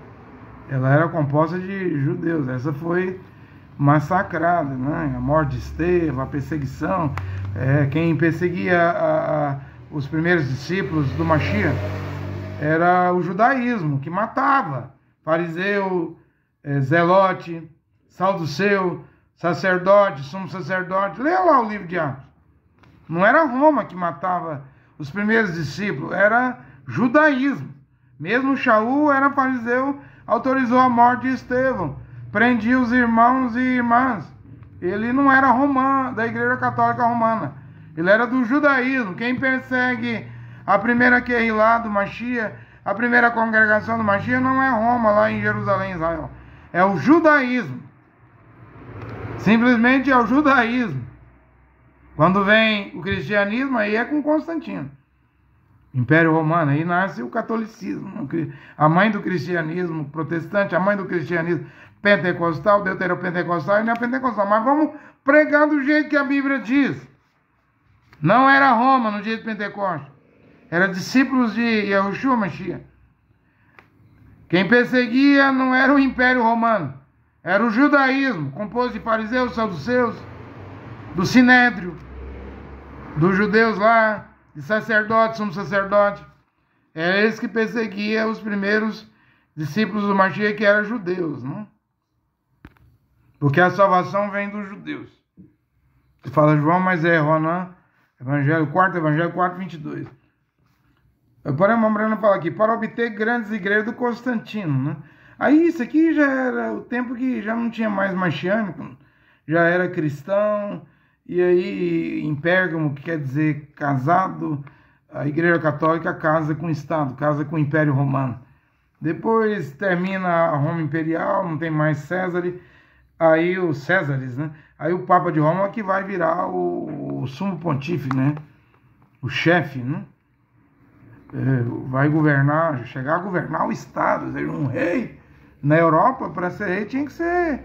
S1: Ela era composta de judeus. Essa foi massacrada, né? A morte de Estevão, a perseguição. Quem perseguia os primeiros discípulos do Mashiach era o judaísmo, que matava. Fariseu, zelote, saduceu, sacerdote, sumo sacerdote. Leia lá o livro de Atos. Não era Roma que matava os primeiros discípulos, era judaísmo. Mesmo Shaul era fariseu, autorizou a morte de Estevão, prendia os irmãos e irmãs. Ele não era romano, da Igreja Católica Romana. Ele era do judaísmo. Quem persegue a primeira Querrilá do Mashiach, a primeira congregação do Mashiach, não é Roma, lá em Jerusalém, Israel. É o judaísmo. Simplesmente é o judaísmo. Quando vem o cristianismo, aí é com Constantino. Império Romano, aí nasce o catolicismo. A mãe do cristianismo protestante, a mãe do cristianismo pentecostal, deuteropentecostal e neopentecostal. Mas vamos pregar do jeito que a Bíblia diz. Não era Roma no dia de Pentecostes. Era discípulos de Yahushua Mashiach. Quem perseguia não era o Império Romano. Era o judaísmo, composto de fariseus, saduceus, do Sinédrio, dos judeus lá, de sacerdotes, sumo sacerdote. Era eles que perseguiam os primeiros discípulos do Mashiach, que eram judeus, não? Porque a salvação vem dos judeus. Você fala João, mas é Ronan, Evangelho 4, 22. Porém, o Breno fala aqui, para obter grandes igrejas do Constantino, né? Aí isso aqui já era o tempo que já não tinha mais messiânico, já era cristão, e aí em Pérgamo, que quer dizer casado, a Igreja Católica casa com o Estado, casa com o Império Romano. Depois termina a Roma Imperial, não tem mais César, aí os Césares, né? Aí o Papa de Roma que vai virar o sumo pontífice, né? O chefe, né? Vai governar, chegar a governar o Estado, ou seja, um rei. Na Europa, para ser rei, tinha que ser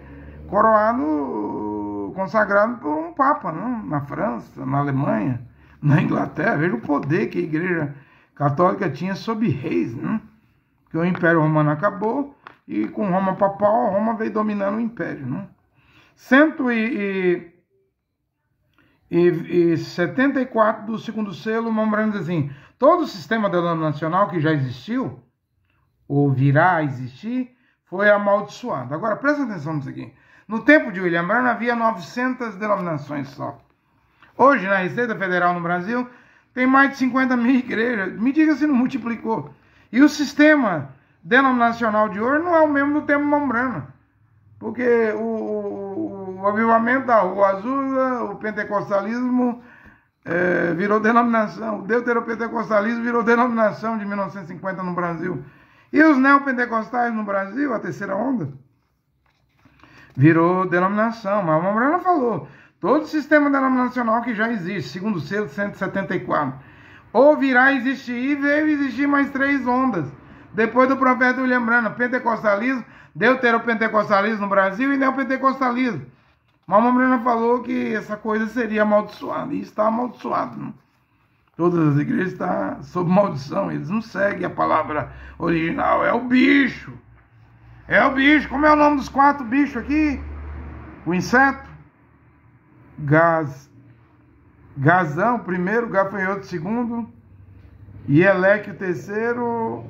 S1: coroado, consagrado por um Papa, né? Na França, na Alemanha, na Inglaterra. Veja o poder que a Igreja Católica tinha sobre reis, né? Porque o Império Romano acabou e com Roma papal, Roma veio dominando o Império, né? 174 do segundo selo, lembrando assim, todo o sistema denominacional que já existiu, ou virá a existir, foi amaldiçoado. Agora, presta atenção nisso aqui. No tempo de William Branham havia 900 denominações só. Hoje, na Receita Federal no Brasil, tem mais de 50 mil igrejas. Me diga se não multiplicou. E o sistema denominacional de hoje não é o mesmo do tempo de William Branham. Porque o avivamento da Rua Azul, o pentecostalismo, virou denominação. O deuteropentecostalismo virou denominação de 1950 no Brasil. E os neopentecostais no Brasil, a terceira onda, virou denominação. Mas a Mambrana falou, todo sistema denominacional que já existe, segundo o selo 174, ou virá a existir, e veio existir mais 3 ondas. Depois do profeta William Branham, pentecostalismo, deuteropentecostalismo no Brasil e neopentecostalismo. Mas a Mambrana falou que essa coisa seria amaldiçoada, e está amaldiçoado, né? Todas as igrejas estão sob maldição, eles não seguem a palavra original, é o bicho. É o bicho, como é o nome dos 4 bichos aqui? O inseto, Gazão, o primeiro, Gafanhoto, o segundo, e Eleque, o terceiro,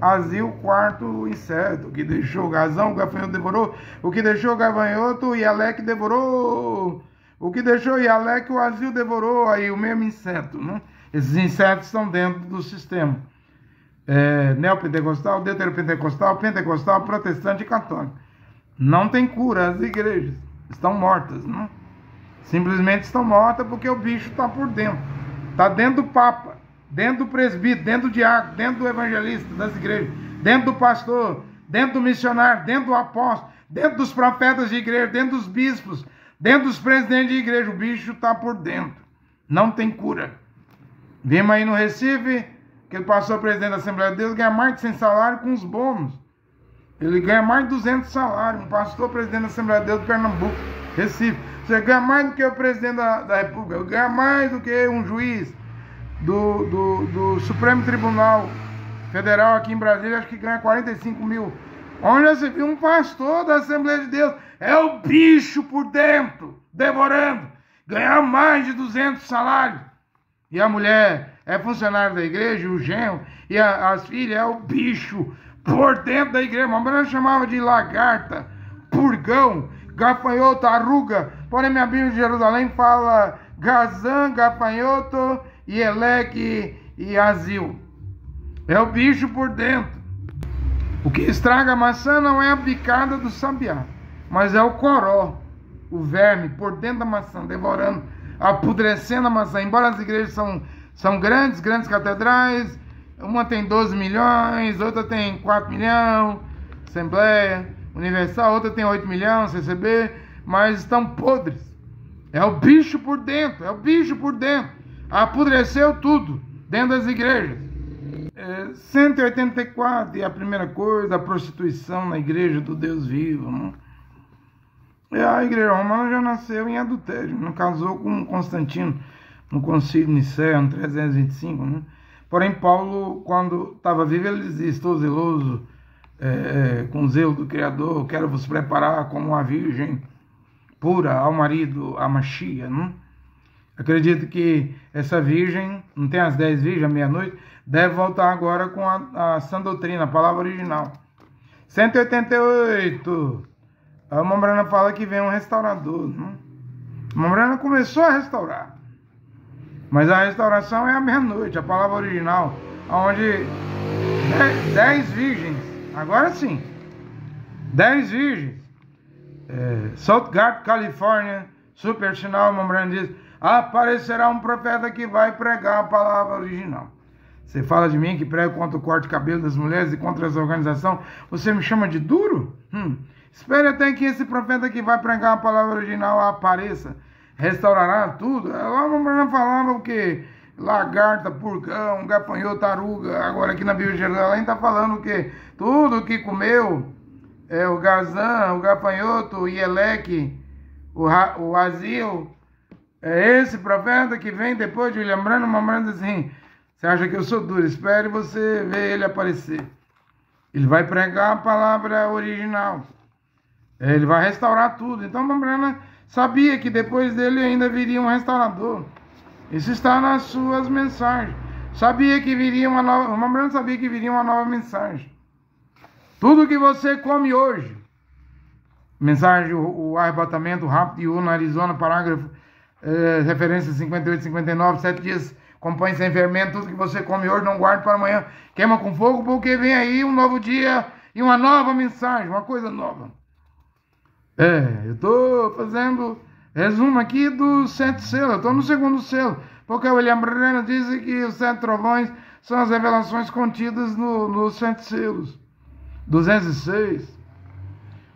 S1: Azil, o quarto inseto. O que deixou o Gazão, o Gafanhoto devorou, o que deixou o Gafanhoto, e Eleque devorou, o que deixou o Eleque, o Azil devorou, aí o mesmo inseto, né? Esses insetos estão dentro do sistema neopentecostal, deuteropentecostal, pentecostal, protestante e católico. Não tem cura, as igrejas estão mortas, né? Simplesmente estão mortas porque o bicho está por dentro. Está dentro do Papa, dentro do presbítero, dentro do diácono, dentro do evangelista das igrejas, dentro do pastor, dentro do missionário, dentro do apóstolo, dentro dos profetas de igreja, dentro dos bispos, dentro dos presidentes de igreja. O bicho está por dentro. Não tem cura. Vimos aí no Recife, que ele passou presidente da Assembleia de Deus, ganha mais de 100 salários com os bônus. Ele ganha mais de 200 salários. Um pastor presidente da Assembleia de Deus de Pernambuco, Recife. Você ganha mais do que o presidente da República. Ele ganha mais do que um juiz do Supremo Tribunal Federal aqui em Brasília, acho que ganha 45 mil. Onde você viu um pastor da Assembleia de Deus? É o bicho por dentro, devorando. Ganhar mais de 200 salários. E a mulher é funcionária da igreja, o genro, e as filhas é o bicho por dentro da igreja. Uma mulher chamava de lagarta, purgão, gafanhoto, arruga. Porém, minha Bíblia de Jerusalém fala Gazã, gafanhoto, e Eleque e Azil. É o bicho por dentro. O que estraga a maçã não é a picada do sabiá, mas é o coró, o verme por dentro da maçã, devorando, apodrecendo a maçã. Embora as igrejas são grandes catedrais, uma tem 12 milhões, outra tem 4 milhões, Assembleia Universal, outra tem 8 milhões, CCB, mas estão podres. É o bicho por dentro, é o bicho por dentro. Apodreceu tudo dentro das igrejas. 184, e a primeira coisa, a prostituição na igreja do Deus vivo, né? E a igreja romana já nasceu em adultério, não casou com Constantino no concílio de Nicéia, no 325, né? Porém, Paulo, quando estava vivo, ele dizia: estou zeloso com o zelo do Criador, quero vos preparar como uma virgem pura ao marido, a Machia, né? Acredito que essa virgem, não tem as 10 virgens à meia-noite, deve voltar agora com a sã doutrina, a palavra original. 188. A Mambrana fala que vem um restaurador, né? A Mambrana começou a restaurar, mas a restauração é à meia-noite, a palavra original, onde 10 virgens, agora sim, 10 virgens, Southgate, Califórnia, super sinal, Mambrana diz: aparecerá um profeta que vai pregar a palavra original. Você fala de mim que prego contra o corte de cabelo das mulheres e contra essa organização, você me chama de duro? Espere até que esse profeta que vai pregar a palavra original apareça, restaurará tudo. Lá não falava o que? Lagarta, purgão, gafanhoto, taruga. Agora aqui na Bíblia de Jerusalém está falando o que? Tudo que comeu, o Gazã, o gafanhoto, o Eleque, o Azil. É esse profeta que vem depois de William Branham. Mambrana diz assim: você acha que eu sou duro? Espere você ver ele aparecer. Ele vai pregar a palavra original. Ele vai restaurar tudo. Então Mambrana sabia que depois dele ainda viria um restaurador. Isso está nas suas mensagens. Sabia que viria uma nova. Mambrana sabia que viria uma nova mensagem. Tudo que você come hoje. Mensagem, o arrebatamento rápido de U no Arizona, parágrafo, referência 58, 59, 7 dias compõe sem fermento. Tudo que você come hoje não guarde para amanhã, queima com fogo, porque vem aí um novo dia e uma nova mensagem, uma coisa nova. Eu estou fazendo resumo aqui dos 7 selos, eu estou no segundo selo, Porque o William Branham diz que os 7 trovões são as revelações contidas nos 7 selos. 206.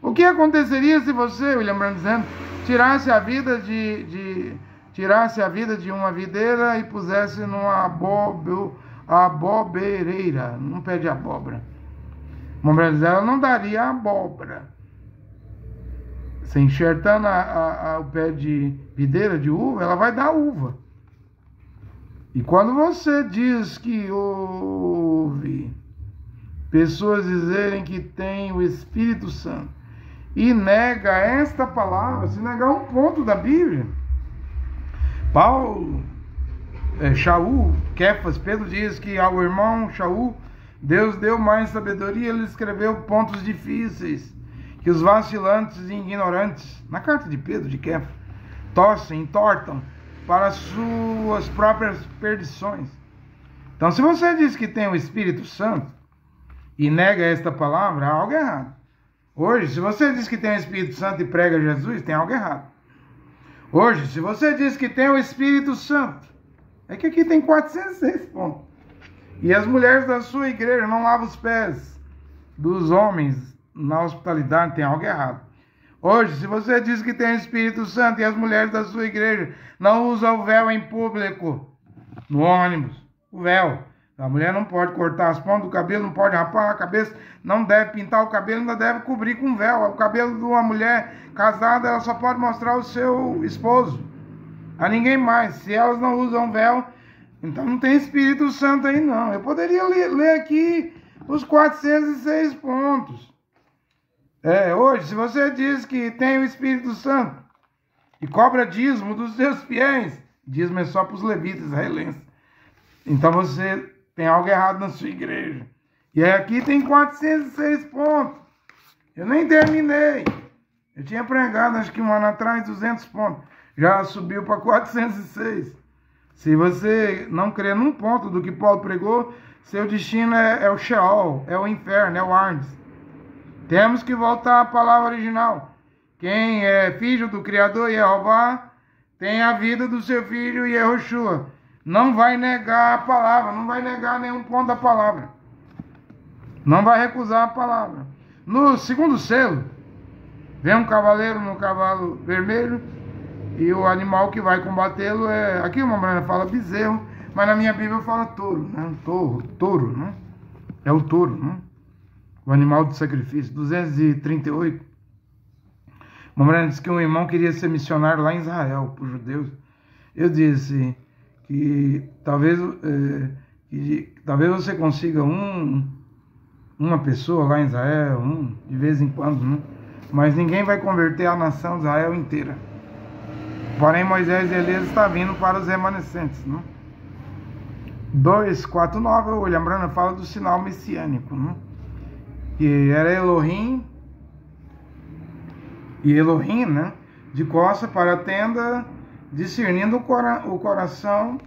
S1: O que aconteceria se você, William Branham dizendo, tirasse a vida de uma videira e pusesse numa abobereira, num pé de abóbora? William Branham diz, ela não daria abóbora. Você enxertando o pé de videira, de uva, ela vai dar uva. E quando você diz que ouve pessoas dizerem que tem o Espírito Santo e nega esta palavra, se negar um ponto da Bíblia, Shaul, Kefas, Pedro diz que ao irmão Shaul, Deus deu mais sabedoria, ele escreveu pontos difíceis, que os vacilantes e ignorantes, na carta de Pedro, de Kefas, entortam para suas próprias perdições. Então, se você diz que tem o Espírito Santo e nega esta palavra, há algo errado. Hoje, se você diz que tem o Espírito Santo e prega Jesus, tem algo errado. Hoje, se você diz que tem o Espírito Santo, é que aqui tem 406 pontos. E as mulheres da sua igreja não lavam os pés dos homens na hospitalidade, tem algo errado. Hoje, se você diz que tem o Espírito Santo e as mulheres da sua igreja não usam o véu em público, no ônibus, o véu. A mulher não pode cortar as pontas do cabelo, não pode rapar a cabeça, não deve pintar o cabelo, ainda deve cobrir com véu. O cabelo de uma mulher casada, ela só pode mostrar o seu esposo, a ninguém mais. Se elas não usam véu, então não tem Espírito Santo aí não. Eu poderia ler aqui os 406 pontos. Hoje, se você diz que tem o Espírito Santo e cobra dízimo dos seus fiéis, dízimo é só para os levitas israelenses, então você tem algo errado na sua igreja. E aqui tem 406 pontos. Eu nem terminei. Eu tinha pregado, acho que um ano atrás, 200 pontos. Já subiu para 406. Se você não crer num ponto do que Paulo pregou, seu destino é o Sheol, é o inferno, é o Hades. Temos que voltar à palavra original. Quem é filho do Criador Jeová tem a vida do seu filho Yehoshua. Não vai negar a palavra, não vai negar nenhum ponto da palavra. Não vai recusar a palavra. No segundo selo, vem um cavaleiro no cavalo vermelho e o animal que vai combatê-lo é... Aqui uma mulher fala bezerro, mas na minha Bíblia fala touro, né? Touro, né? É o touro, né? O animal de sacrifício. 238. Uma mulher disse que um irmão queria ser missionário lá em Israel, para os judeus. Eu disse que talvez você consiga uma pessoa lá em Israel, de vez em quando, né? Mas ninguém vai converter a nação de Israel inteira. Porém, Moisés e Elias estão vindo para os remanescentes, né? 249, o William Branham fala do sinal messiânico, né? Que era Elohim, né? De costa para a tenda, discernindo o coração,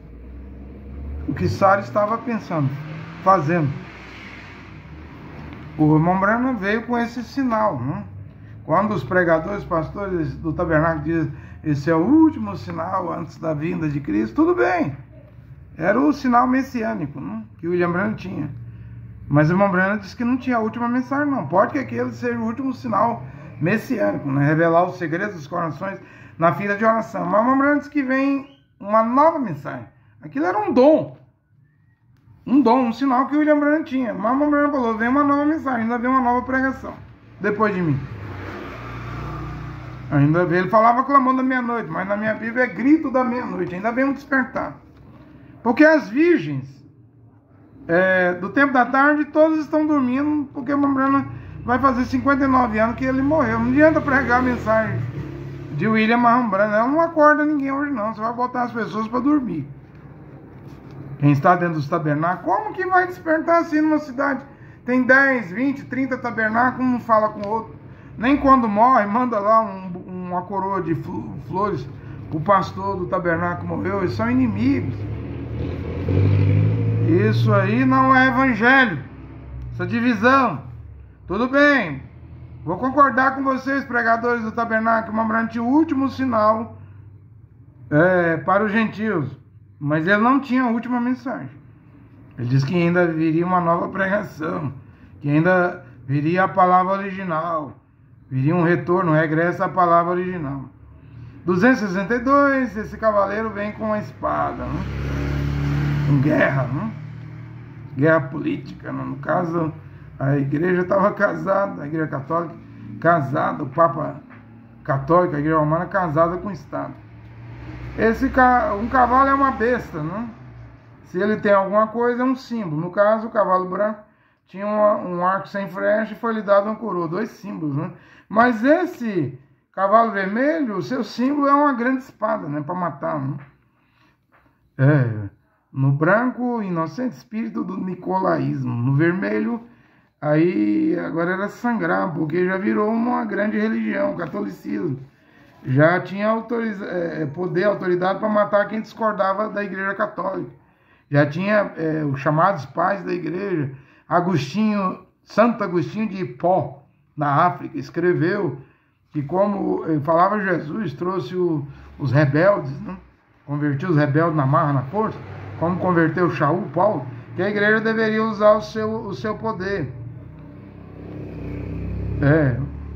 S1: o que Sara estava pensando, fazendo. O irmão Branham veio com esse sinal, né? Quando os pregadores, pastores do tabernáculo dizem esse é o último sinal antes da vinda de Cristo, tudo bem. Era o sinal messiânico, né? Que o William Branham tinha. Mas o irmão Branham disse que não tinha a última mensagem, não. Pode que aquele seja o último sinal messiânico, né? Revelar os segredos dos corações na fila de oração. Mas o irmão Branham disse que vem uma nova mensagem. Aquilo era um dom. Um sinal que o William Branham tinha. Mas o irmão Branham falou, vem uma nova mensagem, ainda vem uma nova pregação. Depois de mim. Ainda vem, ele falava clamando da meia-noite, mas na minha Bíblia é grito da meia-noite. Ainda vem um despertar. Porque as virgens do tempo da tarde, todos estão dormindo, porque o irmão Branham vai fazer 59 anos que ele morreu. Não adianta pregar a mensagem de William Branham. Ela não acorda ninguém hoje não. Você vai botar as pessoas para dormir. Quem está dentro dos tabernáculos, como que vai despertar assim numa cidade? Tem 10, 20, 30 tabernáculos, um não fala com o outro. Nem quando morre, manda lá uma coroa de flores. O pastor do tabernáculo morreu, eles são inimigos. Isso aí não é evangelho. Essa divisão. Tudo bem. Vou concordar com vocês, pregadores do tabernáculo, o último sinal para os gentios. Mas ele não tinha a última mensagem. Ele disse que ainda viria uma nova pregação, que ainda viria a palavra original, viria um retorno, um regresso à palavra original. 262, esse cavaleiro vem com uma espada, né? Com guerra, né? Guerra política, né? No caso, a igreja estava casada, a igreja católica casada, o Papa católico, a igreja romana casada com o Estado. Um cavalo é uma besta, né? Se ele tem alguma coisa, é um símbolo. No caso, o cavalo branco tinha um arco sem flecha e foi lhe dado uma coroa, 2 símbolos, né? Mas esse cavalo vermelho, o seu símbolo é uma grande espada, né? Para matar, né? No branco, o inocente espírito do nicolaísmo. No vermelho, aí agora era sangrar, porque já virou uma grande religião, o catolicismo. Já tinha poder, autoridade para matar quem discordava da igreja católica. Já tinha os chamados pais da igreja. Santo Agostinho de Hipó, na África, escreveu que como falava Jesus, trouxe os rebeldes, né? Convertiu os rebeldes na marra, na força, como converteu Paulo, que a igreja deveria usar o seu poder.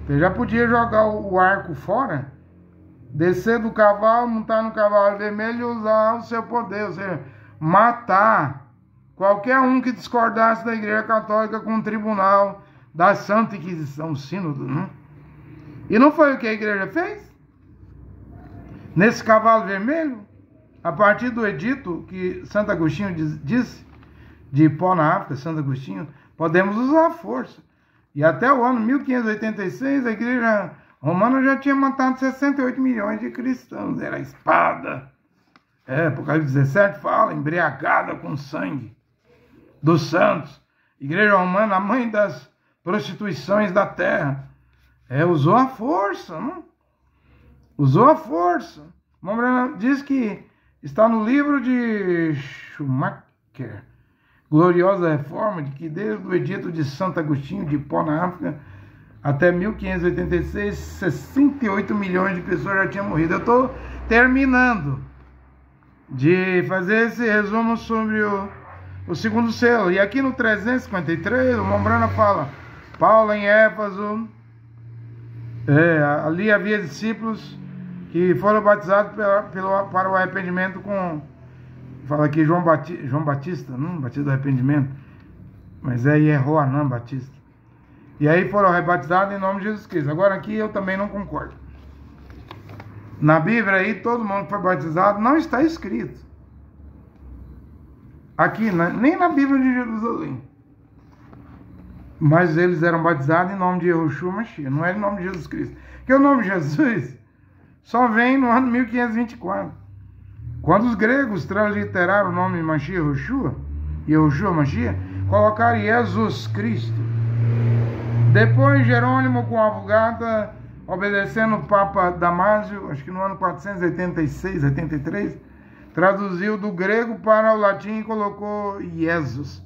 S1: Você já podia jogar o arco fora, descer do cavalo, montar no cavalo vermelho e usar o seu poder, ou seja, matar qualquer um que discordasse da igreja católica com o tribunal da Santa Inquisição, o sínodo, né? E não foi o que a igreja fez? Nesse cavalo vermelho, a partir do edito que Santo Agostinho disse, de Hipó na África, Santo Agostinho, podemos usar a força. E até o ano 1586, a igreja romana já tinha matado 68 milhões de cristãos. Era a espada. Apocalipse 17 fala, embriagada com sangue dos santos. Igreja romana, a mãe das prostituições da terra. Usou a força, não? Usou a força. Mombrana diz que está no livro de Schumacher, Gloriosa Reforma, de que desde o edito de Santo Agostinho de Hipó na África até 1586, 68 milhões de pessoas já tinham morrido. Eu estou terminando de fazer esse resumo sobre o segundo selo. E aqui no 353, o Mombrana fala, Paulo em Éfeso, ali havia discípulos que foram batizados para o arrependimento com... Fala aqui João Batista, não? Batista do arrependimento. Mas Jehoanã Batista. E aí foram rebatizados em nome de Jesus Cristo. Agora aqui eu também não concordo. Na Bíblia aí, todo mundo que foi batizado, não está escrito. Aqui, nem na Bíblia de Jerusalém. Mas eles eram batizados em nome de Yehoshua Mashiach, não é em nome de Jesus Cristo. Porque o nome de Jesus só vem no ano 1524. Quando os gregos transliteraram o nome Mashiach Yehoshua Mashiach, colocaram Jesus Cristo. Depois Jerônimo com a Vulgata, obedecendo o Papa Damásio, acho que no ano 486, 83, traduziu do grego para o latim e colocou Jesus.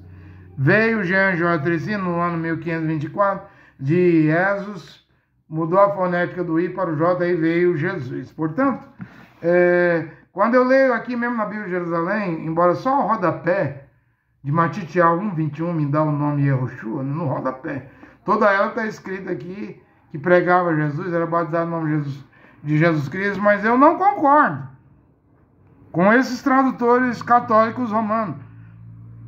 S1: Veio Jean Georges Tricino no ano 1524, de Jesus, mudou a fonética do I para o J e veio Jesus. Portanto, quando eu leio aqui mesmo na Bíblia de Jerusalém, embora só o rodapé de Matitial 1:21 me dá o nome Yehoshua, no rodapé, toda ela está escrita aqui que pregava Jesus, era batizado no nome de Jesus Cristo, mas eu não concordo com esses tradutores católicos romanos,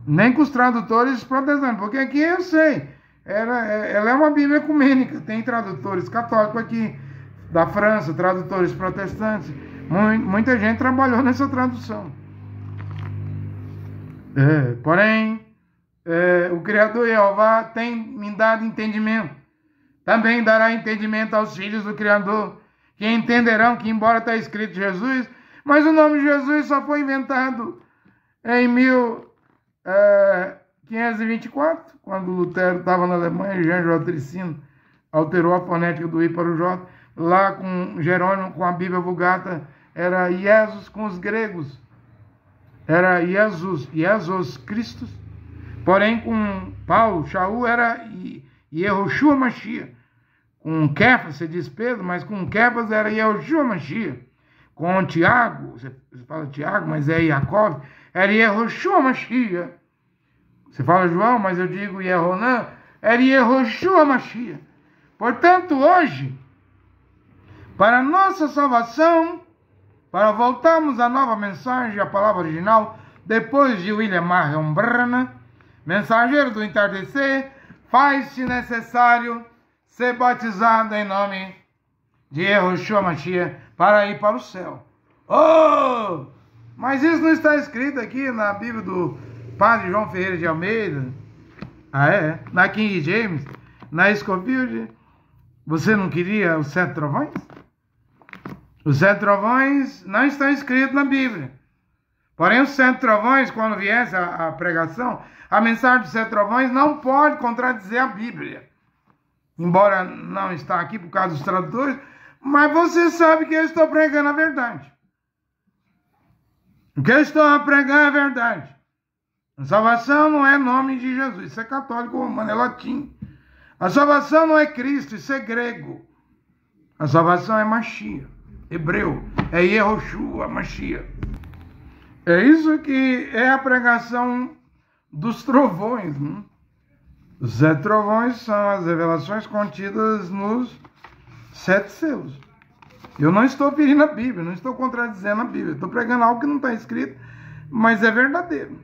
S1: nem com os tradutores protestantes, porque aqui eu sei, ela é uma Bíblia ecumênica, tem tradutores católicos aqui da França, tradutores protestantes, muita gente trabalhou nessa tradução. Porém, o Criador Jeová tem me dado entendimento. Também dará entendimento aos filhos do Criador, que entenderão que, embora está escrito Jesus, mas o nome de Jesus só foi inventado em 1524, quando Lutero estava na Alemanha, Jean Georges Tricino alterou a fonética do I para o J. Lá com Jerônimo, com a Bíblia Vulgata, era Jesus com os gregos. Era Jesus Cristo. Porém, com Paulo, Shaul era Yehoshua Mashiach. Com Kefas, se diz Pedro, mas com Kefas era Yehoshua Mashiach. com Tiago, você fala Tiago, mas é Jacob, era Yehoshua Mashiach. Você fala João, mas eu digo Yehonan, era Yehoshua Mashiach. Portanto, hoje, para nossa salvação, para voltarmos à nova mensagem, a palavra original, depois de William Marion Branham, mensageiro do entardecer, faz-se necessário ser batizado em nome de Yehoshua Mashiach para ir para o céu. Oh! Mas isso não está escrito aqui na Bíblia do Padre João Ferreira de Almeida. Ah, é? Na King James, na Scofield. Você não queria os 7 trovões? Os 7 trovões não estão escritos na Bíblia. Porém, os 7 trovões, quando viesse a pregação, a mensagem dos 7 trovões não pode contradizer a Bíblia. Embora não está aqui por causa dos tradutores, mas você sabe que eu estou pregando a verdade. O que eu estou pregando é a verdade. A salvação não é nome de Jesus, isso é católico romano, é latim. A salvação não é Cristo, isso é grego. A salvação é Mashiach, hebreu, é Yehoshua Mashiach. É isso que é a pregação dos trovões. Né? Os 7 trovões são as revelações contidas nos 7 selos. Eu não estou ferindo a Bíblia, não estou contradizendo a Bíblia. Estou pregando algo que não está escrito, mas é verdadeiro.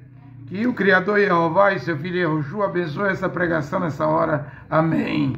S1: Que o Criador Jeová e seu Filho Yehoshua abençoe essa pregação nessa hora. Amém.